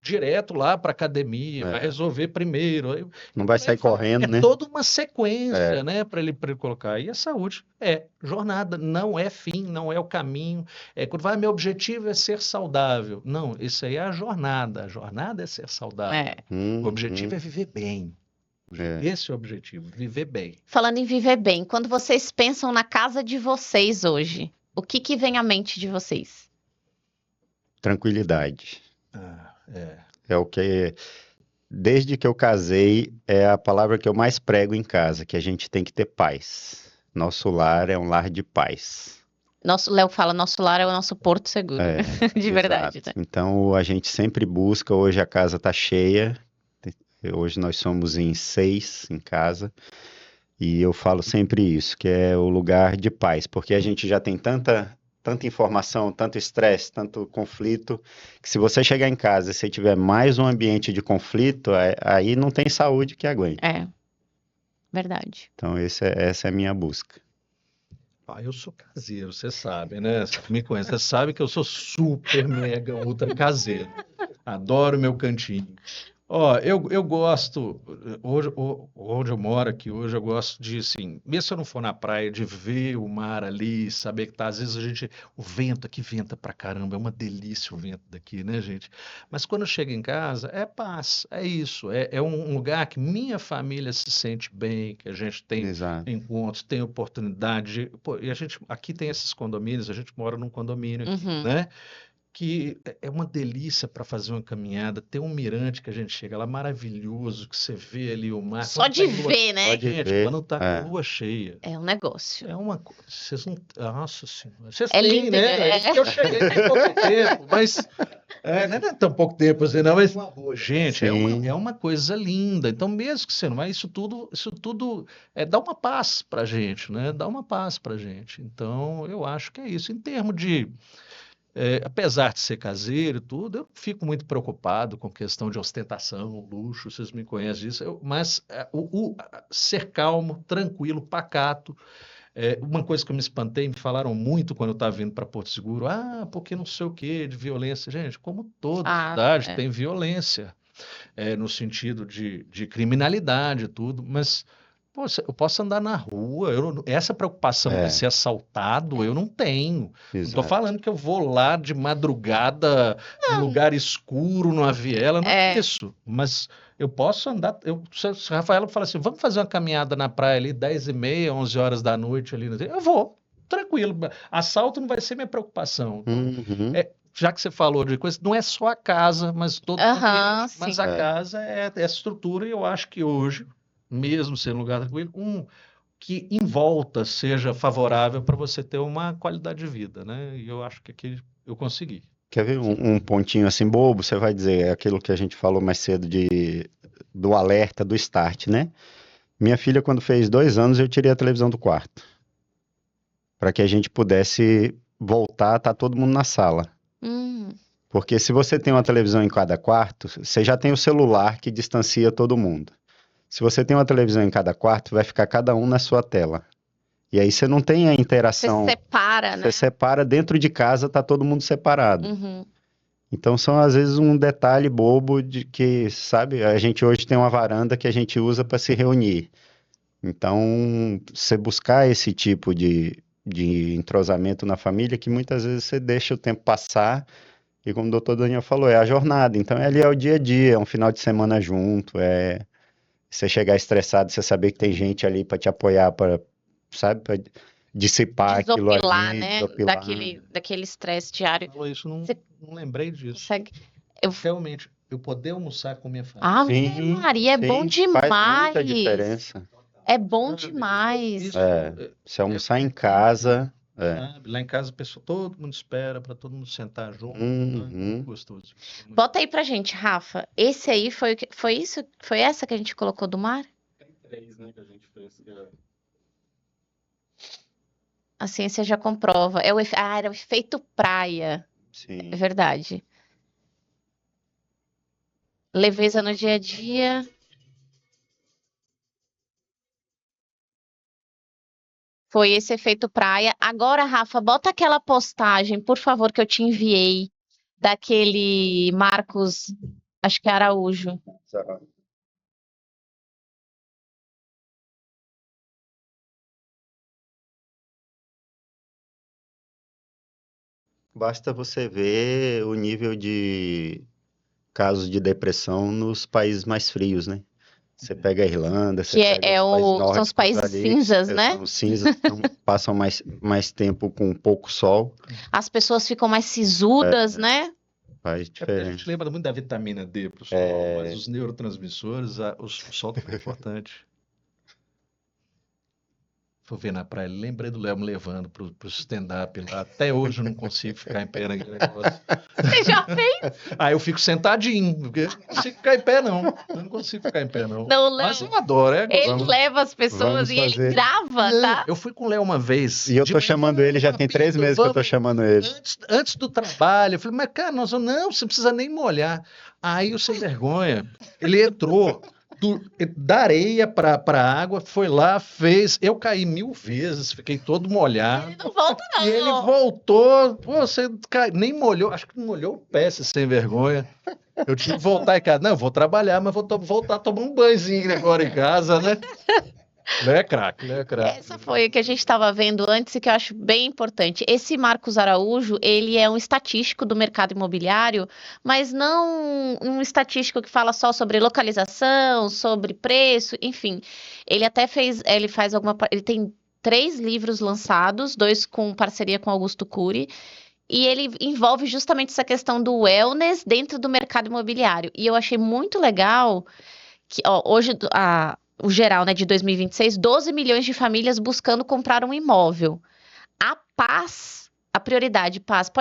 direto lá para academia, vai É. resolver primeiro. Aí, Não vai aí sair fala, correndo, né? toda uma sequência, É. né, para ele colocar. E a saúde é jornada, não é fim, não é o caminho. Quando vai, meu objetivo é ser saudável. Não, isso aí é a jornada. A jornada é ser saudável. É. O objetivo Uhum. é viver bem. É. Esse é o objetivo, viver bem. Falando em viver bem, quando vocês pensam na casa de vocês hoje, o que que vem à mente de vocês? Tranquilidade. É. É o que, desde que eu casei, é a palavra que eu mais prego em casa, que a gente tem que ter paz. Nosso lar é um lar de paz. Léo fala, nosso lar é o nosso porto seguro. É, De verdade, exato. né? Então a gente sempre busca, hoje a casa está cheia, hoje nós somos em 6 em casa, e eu falo sempre isso, que é o lugar de paz, porque a gente já tem tanta informação, tanto estresse, tanto conflito, que se você chegar em casa e você tiver mais um ambiente de conflito, aí não tem saúde que aguente. É, verdade. Então essa é a minha busca. Eu sou caseiro, você sabe, né? Você me conhece, você sabe que eu sou super, mega, ultra caseiro. Adoro meu cantinho. Ó, eu gosto, onde eu moro aqui hoje, eu gosto de, assim, mesmo se eu não for na praia, de ver o mar ali, saber que tá, às vezes o vento aqui venta pra caramba, é uma delícia o vento daqui, né, gente? Mas quando eu chego em casa, é paz, é isso, é um lugar que minha família se sente bem, que a gente tem Exato. encontros, tem oportunidade, pô, e a gente, aqui tem esses condomínios, a gente mora num condomínio aqui, Uhum. né? Que é uma delícia para fazer uma caminhada. Tem um mirante que a gente chega lá maravilhoso, que você vê ali o mar. Só Quando de tá em lua, ver, né? Só de gente, ver, quando tá é. com lua cheia, É um negócio. é uma coisa. Vocês não. Nossa Senhora. Vocês É têm, lindo, né? né? É isso que eu cheguei tem pouco tempo, mas. Não é tão pouco tempo assim, não, mas. Uma bolha. Gente, Sim. é uma coisa linda. Então, mesmo que você não vai, isso tudo dá uma paz pra gente, né? Dá uma paz pra gente. Então, eu acho que é isso. Em termos de. Apesar de ser caseiro e tudo, eu fico muito preocupado com questão de ostentação, luxo, vocês me conhecem disso, mas ser calmo, tranquilo, pacato. Uma coisa que eu me espantei, me falaram muito quando eu estava vindo para Porto Seguro, porque não sei o que, de violência. Gente, como toda cidade tem violência, no sentido de criminalidade e tudo, mas pô, eu posso andar na rua, essa preocupação de ser assaltado eu não tenho. Não estou Exato. falando que eu vou lá de madrugada, num lugar escuro, numa viela, não é isso. Mas eu posso andar. Se a Rafaela fala assim, vamos fazer uma caminhada na praia ali, 10h30, 11 horas da noite ali, eu vou, tranquilo. Assalto não vai ser minha preocupação. Uhum. Já que você falou de coisa, não é só a casa, mas todo o Aham, ambiente, mas sim. a casa é a estrutura, e eu acho que hoje, mesmo sendo um lugar tranquilo, que em volta seja favorável para você ter uma qualidade de vida, né? E eu acho que aqui eu consegui. Quer ver um pontinho assim bobo? Você vai dizer, é aquilo que a gente falou mais cedo do alerta, do start, né? Minha filha, quando fez 2 anos, eu tirei a televisão do quarto. Para que a gente pudesse voltar, tá todo mundo na sala. Porque se você tem uma televisão em cada quarto, você já tem o celular que distancia todo mundo. Se você tem uma televisão em cada quarto, vai ficar cada um na sua tela. E aí você não tem a interação. Você separa, né? Você separa, dentro de casa tá todo mundo separado. Uhum. Então são às vezes um detalhe bobo de que, sabe, a gente hoje tem uma varanda que a gente usa para se reunir. Então, você buscar esse tipo de entrosamento na família, que muitas vezes você deixa o tempo passar, e como o doutor Daniel falou, é a jornada. Então, ali é o dia a dia, é um final de semana junto, é você chegar estressado, você saber que tem gente ali para te apoiar, sabe, para dissipar aquilo Desopilar, ali, né? desopilar. Daquele estresse diário. Falou isso, não lembrei disso. Consegue... Realmente, eu poder almoçar com minha família. Ave Sim, Maria, é bom sim, faz demais. muita diferença. É bom demais. Você almoçar em casa, sabe? Lá em casa, todo mundo espera para todo mundo sentar junto, né? Uhum. Gostoso. Bota aí pra gente, Rafa. Esse aí foi isso? Foi essa que a gente colocou do mar? Tem 3, né, que a gente fez. A ciência já comprova. Era o efeito praia. Sim. É verdade. Leveza no dia a dia. Foi esse efeito praia. Agora, Rafa, bota aquela postagem, por favor, que eu te enviei, daquele Marcos, acho que é Araújo. Basta você ver o nível de casos de depressão nos países mais frios, né? Você pega a Irlanda, você Que pega os países são os nórdicos países ali, cinzas, né? são cinzas, passam mais tempo com pouco sol, As pessoas ficam mais sisudas, né? faz É porque a gente diferença. lembra muito da vitamina D pro sol, mas os neurotransmissores, o sol também é importante. Fui ver na praia, lembrei do Léo me levando pro stand-up lá. Até hoje eu não consigo ficar em pé naquele negócio. Você já fez? Aí eu fico sentadinho, porque eu não consigo ficar em pé, não. Eu não consigo ficar em pé, não. Não, Léo. Mas eu adoro, Ele gostoso. leva as pessoas vamos e ele fazer. grava, tá? Eu fui com o Léo uma vez. E eu de tô manhã, chamando ele, já tem 3 meses que eu tô vamos, chamando ele. antes do trabalho. Eu falei, mas cara, nós vamos, não, você não precisa nem molhar. Aí o sem vergonha, ele entrou da areia pra água, foi lá, fez. Eu caí 1000 vezes, fiquei todo molhado. Ele não volta, não. E ele voltou, pô, você nem molhou, acho que não molhou o pé, esse sem vergonha. Eu tive que voltar em casa. Não, eu vou trabalhar, mas vou voltar a tomar um banhozinho agora em casa, né? Léo é craque, Léo é craque. Essa foi a que a gente estava vendo antes e que eu acho bem importante. Esse Marcos Araújo, ele é um estatístico do mercado imobiliário, mas não um estatístico que fala só sobre localização, sobre preço, enfim. Ele tem 3 livros lançados, 2 com parceria com Augusto Cury, e ele envolve justamente essa questão do wellness dentro do mercado imobiliário. E eu achei muito legal que hoje o geral, né, de 2026, 12 milhões de famílias buscando comprar um imóvel. A paz, a prioridade, paz.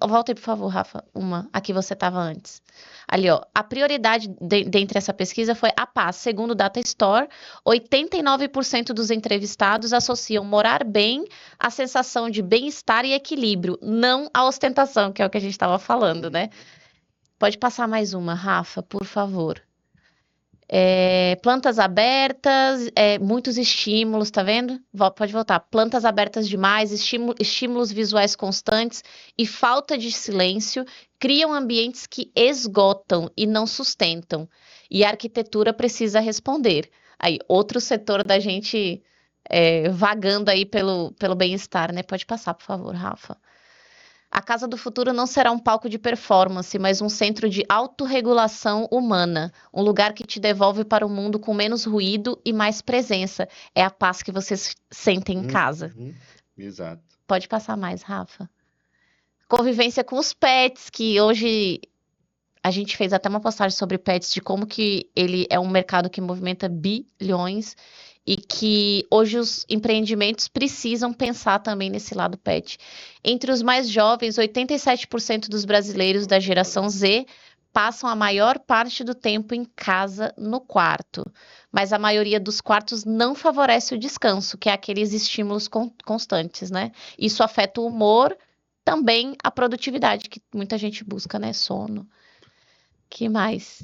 Volta aí, por favor, Rafa, aqui você estava antes. Ali, ó, a prioridade dentre essa pesquisa foi a paz. Segundo o Data Store, 89% dos entrevistados associam morar bem à sensação de bem-estar e equilíbrio, não à ostentação, que é o que a gente estava falando, né? Pode passar mais uma, Rafa, por favor. Plantas abertas, muitos estímulos, tá vendo? Pode voltar. Plantas abertas demais, estímulos visuais constantes e falta de silêncio criam ambientes que esgotam e não sustentam. E a arquitetura precisa responder. Aí, outro setor da gente vagando aí pelo bem-estar, né? Pode passar, por favor, Rafa. A Casa do Futuro não será um palco de performance, mas um centro de autorregulação humana, um lugar que te devolve para o mundo com menos ruído e mais presença. É a paz que vocês sentem em casa. Exato. Pode passar mais, Rafa. Convivência com os pets, que hoje a gente fez até uma postagem sobre pets, de como que ele é um mercado que movimenta bilhões e que hoje os empreendimentos precisam pensar também nesse lado pet. Entre os mais jovens, 87% dos brasileiros da geração Z passam a maior parte do tempo em casa, no quarto. Mas a maioria dos quartos não favorece o descanso, que é aqueles estímulos constantes, né? Isso afeta o humor, também a produtividade, que muita gente busca, né? Sono. Que mais?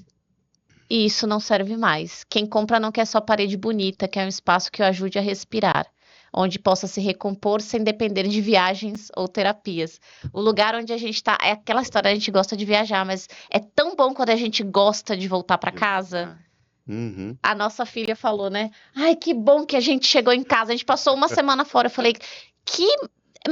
E isso não serve mais. Quem compra não quer só parede bonita, quer um espaço que o ajude a respirar, onde possa se recompor sem depender de viagens ou terapias. O lugar onde a gente está, é aquela história, a gente gosta de viajar, mas é tão bom quando a gente gosta de voltar para casa. Uhum. A nossa filha falou, né? Ai, que bom que a gente chegou em casa. A gente passou uma semana fora. Eu falei,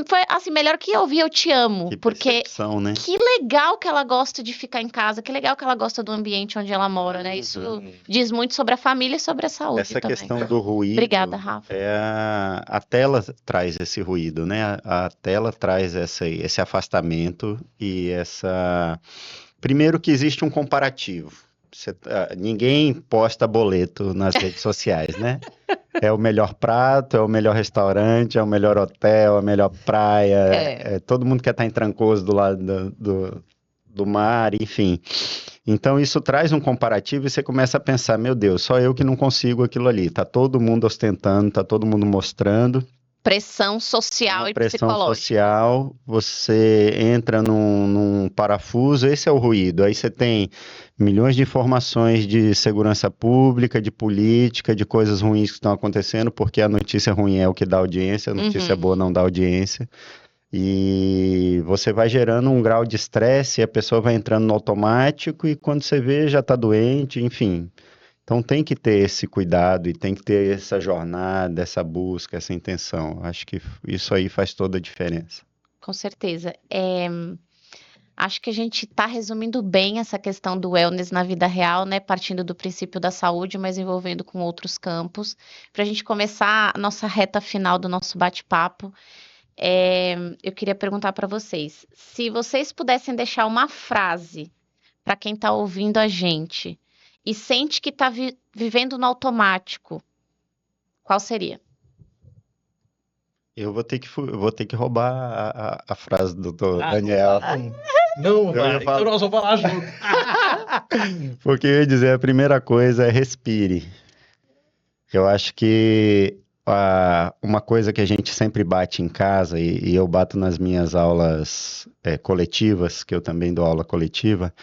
foi assim, melhor que ouvir eu te amo, Que porque percepção, né? que legal que ela gosta de ficar em casa, que legal que ela gosta do ambiente onde ela mora, né? Isso diz muito sobre a família e sobre a saúde Essa também. questão do ruído, Obrigada, Rafa. a tela traz esse ruído, né? A tela traz esse afastamento e essa... Primeiro que existe um comparativo. ninguém posta boleto nas redes sociais, né? É o melhor prato, é o melhor restaurante, é o melhor hotel, a melhor praia. Todo mundo quer estar em Trancoso do lado do mar, enfim. Então isso traz um comparativo e você começa a pensar, meu Deus, só eu que não consigo aquilo ali. Tá todo mundo ostentando, tá todo mundo mostrando. Pressão social Uma e pressão psicológica. social, você entra num parafuso, esse é o ruído. Aí você tem milhões de informações de segurança pública, de política, de coisas ruins que estão acontecendo, porque a notícia ruim é o que dá audiência, a notícia boa não dá audiência. E você vai gerando um grau de estresse, e a pessoa vai entrando no automático, e quando você vê, já está doente, enfim. Então tem que ter esse cuidado e tem que ter essa jornada, essa busca, essa intenção. Acho que isso aí faz toda a diferença. Com certeza. Acho que a gente está resumindo bem essa questão do wellness na vida real, né? Partindo do princípio da saúde, mas envolvendo com outros campos. Para a gente começar a nossa reta final do nosso bate-papo, eu queria perguntar para vocês, se vocês pudessem deixar uma frase para quem está ouvindo a gente e sente que está vivendo no automático, qual seria? Eu vou ter que roubar a frase do Ah, Daniel. Não Eu vai. ia falar- Então nós vamos falar junto. Porque eu ia dizer, a primeira coisa é respire. Eu acho que uma coisa que a gente sempre bate em casa, e eu bato nas minhas aulas coletivas, que eu também dou aula coletiva,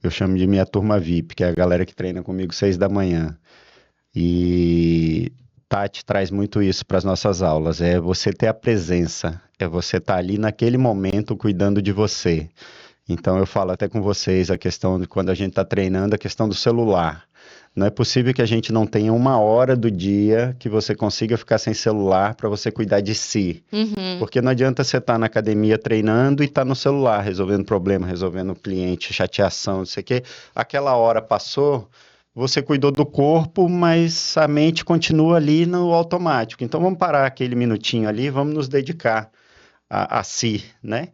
eu chamo de minha turma VIP, que é a galera que treina comigo 6 da manhã. E Tati traz muito isso para as nossas aulas, é você ter a presença, é você estar ali naquele momento cuidando de você. Então eu falo até com vocês a questão de quando a gente está treinando, a questão do celular. Não é possível que a gente não tenha uma hora do dia que você consiga ficar sem celular para você cuidar de si. Porque não adianta você estar na academia treinando e estar no celular, resolvendo problema, resolvendo cliente, chateação, não sei o quê. Aquela hora passou, você cuidou do corpo, mas a mente continua ali no automático. Então vamos parar aquele minutinho ali, vamos nos dedicar a si, né?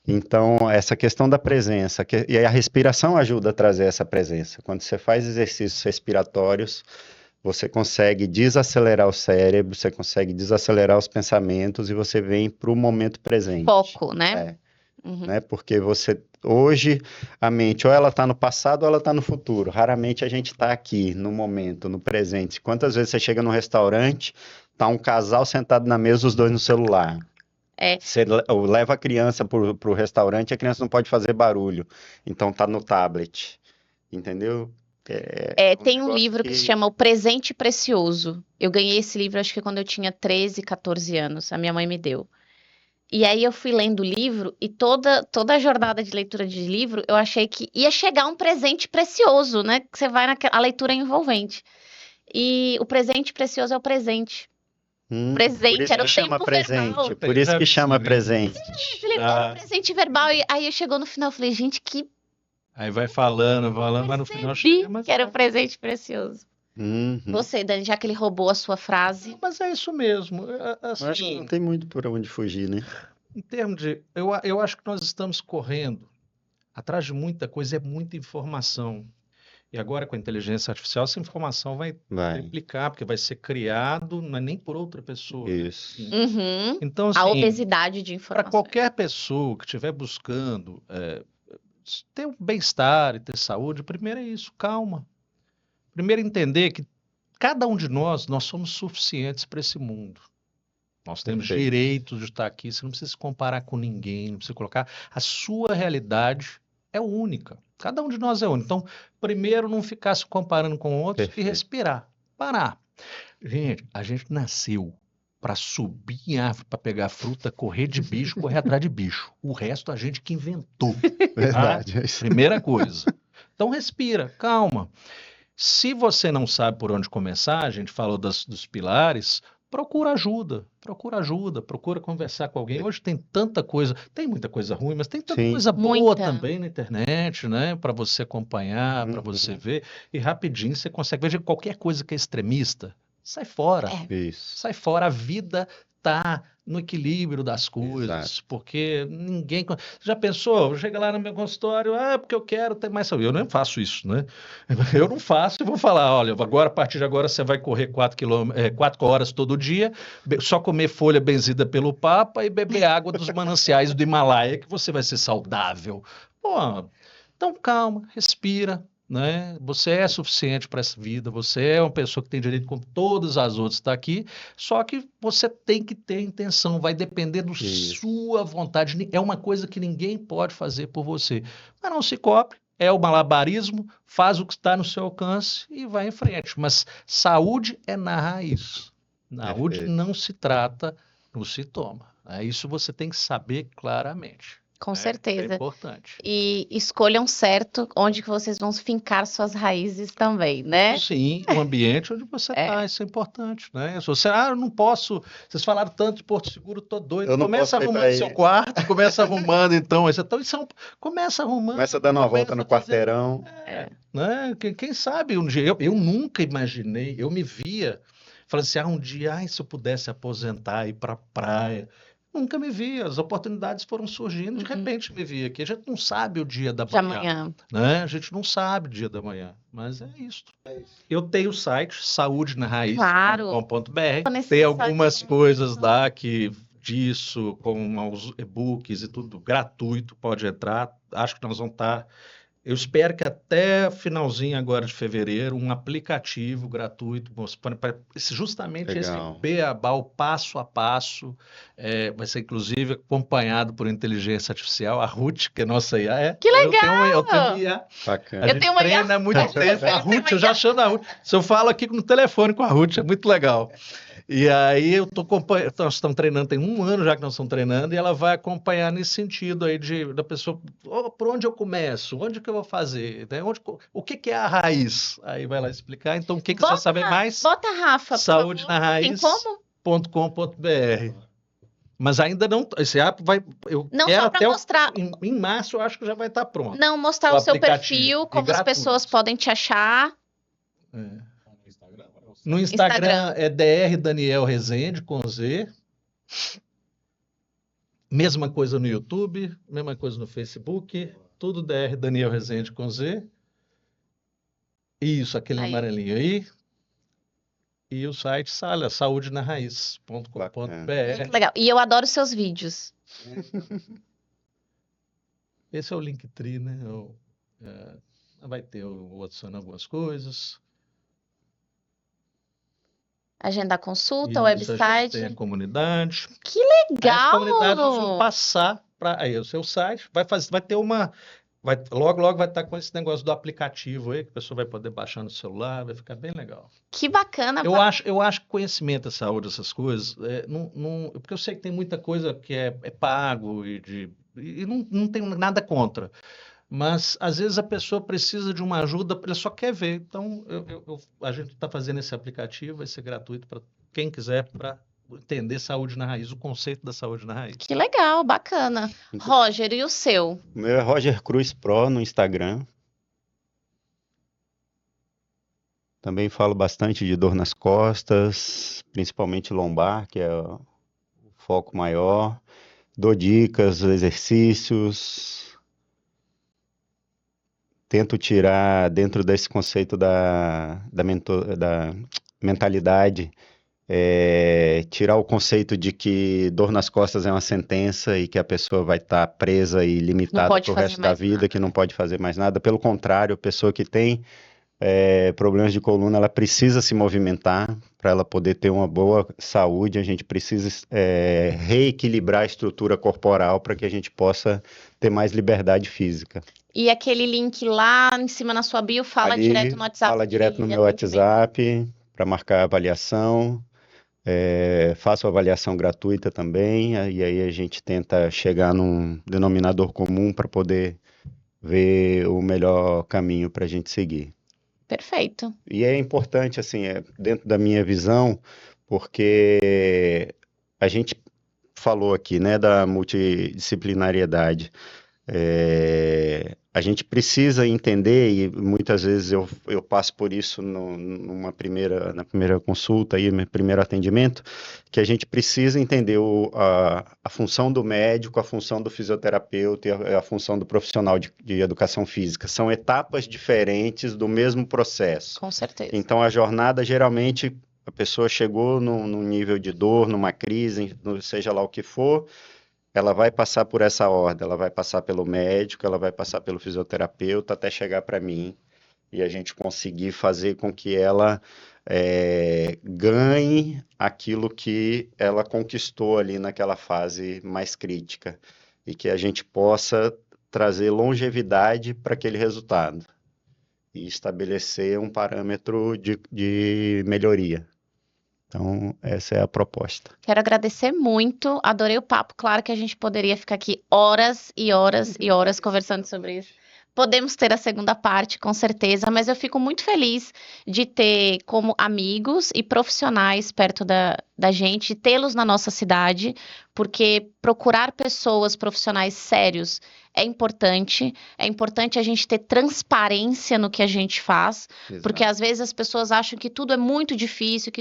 Então, essa questão da presença, e a respiração ajuda a trazer essa presença. Quando você faz exercícios respiratórios, você consegue desacelerar o cérebro, você consegue desacelerar os pensamentos e você vem para o momento presente. Foco, né? Né? Porque hoje, a mente, ou ela está no passado ou ela está no futuro. Raramente a gente está aqui, no momento, no presente. Quantas vezes você chega num restaurante, tá um casal sentado na mesa, os dois no celular. Você leva a criança para o restaurante, a criança não pode fazer barulho, então tá no tablet, entendeu? Tem um livro que se chama O Presente Precioso. Eu ganhei esse livro acho que quando eu tinha 13, 14 anos, a minha mãe me deu. E aí eu fui lendo o livro e toda a jornada de leitura de livro, eu achei que ia chegar um presente precioso, né? Que você vai a leitura envolvente. E o presente precioso é o presente. Presente, era o tempo verbal. Por isso que chama presente. Era o presente verbal. E aí chegou no final, eu falei, gente, que Aí vai falando, mas no final chega. que era o presente precioso. Você, Dani, já que ele roubou a sua frase. Mas é isso mesmo. Assim, eu acho que não tem muito por onde fugir, né? Em termos de... Eu acho que nós estamos correndo atrás de muita coisa, é muita informação. E agora, com a inteligência artificial, essa informação vai replicar, porque vai ser criado, não é nem por outra pessoa. Isso. Então, assim, a obesidade de informação. Para qualquer pessoa que estiver buscando ter um bem-estar e ter saúde, primeiro é isso, calma. Primeiro entender que cada um de nós somos suficientes para esse mundo. Nós temos direito de estar aqui, você não precisa se comparar com ninguém, não precisa colocar. A sua realidade é única. Cada um de nós é único. Então, primeiro, não ficar se comparando com outros e respirar. Parar. Gente, a gente nasceu para subir em árvore, para pegar fruta, correr de bicho, correr atrás de bicho. O resto a gente que inventou. Verdade. Tá? Primeira coisa. Então, respira, calma. Se você não sabe por onde começar, a gente falou dos pilares, procura ajuda, procura conversar com alguém. Hoje tem tanta coisa, tem muita coisa ruim, mas tem tanta coisa boa também na internet, né? Para você acompanhar, para você ver. E rapidinho você consegue ver qualquer coisa que é extremista. Sai fora. Isso. Sai fora. A vida está no equilíbrio das coisas, porque ninguém... Já pensou? Chega lá no meu consultório, porque eu quero ter mais saúde. Eu não faço isso, né? Eu não faço e vou falar, olha, agora, a partir de agora você vai correr 4 horas todo dia, só comer folha benzida pelo Papa e beber água dos mananciais do Himalaia que você vai ser saudável. Pô, então calma, respira, né? Você é suficiente para essa vida, você é uma pessoa que tem direito como todas as outras está aqui, só que você tem que ter intenção, vai depender da sua vontade, é uma coisa que ninguém pode fazer por você, mas não se cobre, é o malabarismo, faz o que está no seu alcance e vai em frente, mas saúde é na raiz, saúde não se trata no sintoma, isso você tem que saber claramente. Com certeza. É importante. E escolham certo onde que vocês vão fincar suas raízes também, né? Sim, o ambiente onde você está, isso é importante, né? Se você, eu não posso, vocês falaram tanto de Porto Seguro, tô doido. Começa arrumando seu quarto, começa arrumando então, começa arrumando. Começa dando uma volta no quarteirão. Né? Quem sabe um dia, eu nunca imaginei, eu me via, falando assim, um dia, se eu pudesse aposentar e ir para a praia. Nunca me vi, as oportunidades foram surgindo, de repente me vi aqui. A gente não sabe o dia da manhã, né? A gente não sabe o dia da manhã, mas é isso. Eu tenho o site saudenarraiz.com.br, tem algumas coisas lá disso, com os e-books e tudo gratuito, pode entrar. Acho que nós vamos estar... Eu espero que até finalzinho agora de fevereiro, um aplicativo gratuito, justamente esse beabá, o passo a passo, vai ser inclusive acompanhado por inteligência artificial, a Ruth, que é nossa IA. Que legal! Eu tenho IA. Bacana. A gente treina há muito tempo. A Ruth, eu já chamo a Ruth. Se eu falo aqui no telefone com a Ruth, é muito legal. E aí eu tô acompanhando, nós estamos treinando, tem 1 ano já que nós estamos treinando, e ela vai acompanhar nesse sentido aí da pessoa, por onde eu começo, onde que eu vou fazer, né? O que é a raiz? Aí vai lá explicar, então o que você sabe mais? Bota, Rafa, saudenarraiz.com.br. Mas ainda não, esse app vai, eu quero até mostrar. Em março eu acho que já vai estar pronto. Não, mostrar o seu perfil, como as pessoas podem te achar. No Instagram é Dr. Daniel Rezende, com Z. Mesma coisa no YouTube, mesma coisa no Facebook. Tudo Dr. Daniel Rezende, com Z. Isso, aquele amarelinho aí. E o site saudenarraiz.com.br. Muito legal. E eu adoro seus vídeos. Esse é o Linktree, né? Vai ter adicionando algumas coisas. Agendar consulta, website. Tem a comunidade. Que legal! As comunidades vão passar para aí o seu site. Vai ter logo vai estar com esse negócio do aplicativo aí, que a pessoa vai poder baixar no celular, vai ficar bem legal. Que bacana! Eu acho que conhecimento da saúde, essas coisas, porque eu sei que tem muita coisa que é pago e não tem nada contra. Mas, às vezes, a pessoa precisa de uma ajuda, ela só quer ver. Então, a gente está fazendo esse aplicativo, vai ser gratuito para quem quiser, para entender saúde na raiz, o conceito da saúde na raiz. Que legal, bacana. Roger, e o seu? O meu é Roger Cruz Pro no Instagram. Também falo bastante de dor nas costas, principalmente lombar, que é o foco maior. Dou dicas, exercícios. Tento tirar, dentro desse conceito da mentalidade, tirar o conceito de que dor nas costas é uma sentença e que a pessoa vai estar presa e limitada para o resto da vida, que não pode fazer mais nada. Pelo contrário, a pessoa que tem problemas de coluna, ela precisa se movimentar para ela poder ter uma boa saúde. A gente precisa reequilibrar a estrutura corporal para que a gente possa ter mais liberdade física. E aquele link lá em cima na sua bio fala direto no WhatsApp? Fala direto no meu WhatsApp para marcar a avaliação. Faço avaliação gratuita também, e aí a gente tenta chegar num denominador comum para poder ver o melhor caminho para a gente seguir. Perfeito. E é importante, assim, dentro da minha visão, porque a gente falou aqui, né, da multidisciplinariedade. A gente precisa entender, e muitas vezes eu passo por isso na primeira consulta, no primeiro atendimento, que a gente precisa entender a função do médico, a função do fisioterapeuta e a função do profissional de educação física. São etapas diferentes do mesmo processo. Com certeza. Então, a jornada, geralmente, a pessoa chegou num nível de dor, numa crise, seja lá o que for, ela vai passar por essa ordem, ela vai passar pelo médico, ela vai passar pelo fisioterapeuta até chegar para mim e a gente conseguir fazer com que ela ganhe aquilo que ela conquistou ali naquela fase mais crítica e que a gente possa trazer longevidade para aquele resultado e estabelecer um parâmetro de melhoria. Então, essa é a proposta. Quero agradecer muito, adorei o papo. Claro que a gente poderia ficar aqui horas e horas e horas conversando sobre isso. Podemos ter a segunda parte, com certeza, mas eu fico muito feliz de ter como amigos e profissionais perto da gente, tê-los na nossa cidade, porque procurar pessoas profissionais sérios é importante a gente ter transparência no que a gente faz, porque às vezes as pessoas acham que tudo é muito difícil,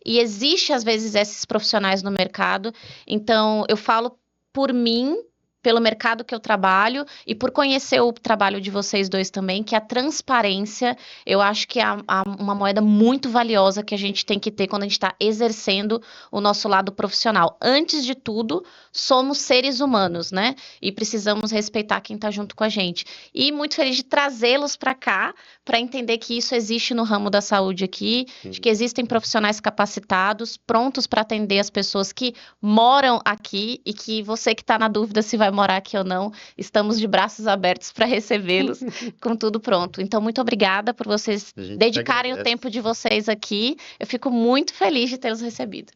e existe às vezes esses profissionais no mercado, então eu falo por mim, pelo mercado que eu trabalho e por conhecer o trabalho de vocês dois também, que a transparência, eu acho que é uma moeda muito valiosa que a gente tem que ter quando a gente está exercendo o nosso lado profissional. Antes de tudo, somos seres humanos, né? E precisamos respeitar quem está junto com a gente. E muito feliz de trazê-los para cá, para entender que isso existe no ramo da saúde aqui, de que existem profissionais capacitados, prontos para atender as pessoas que moram aqui e que você que está na dúvida se vai morar aqui ou não, estamos de braços abertos para recebê-los com tudo pronto. Então, muito obrigada por vocês dedicarem o tempo de vocês aqui. Eu fico muito feliz de tê-los recebido.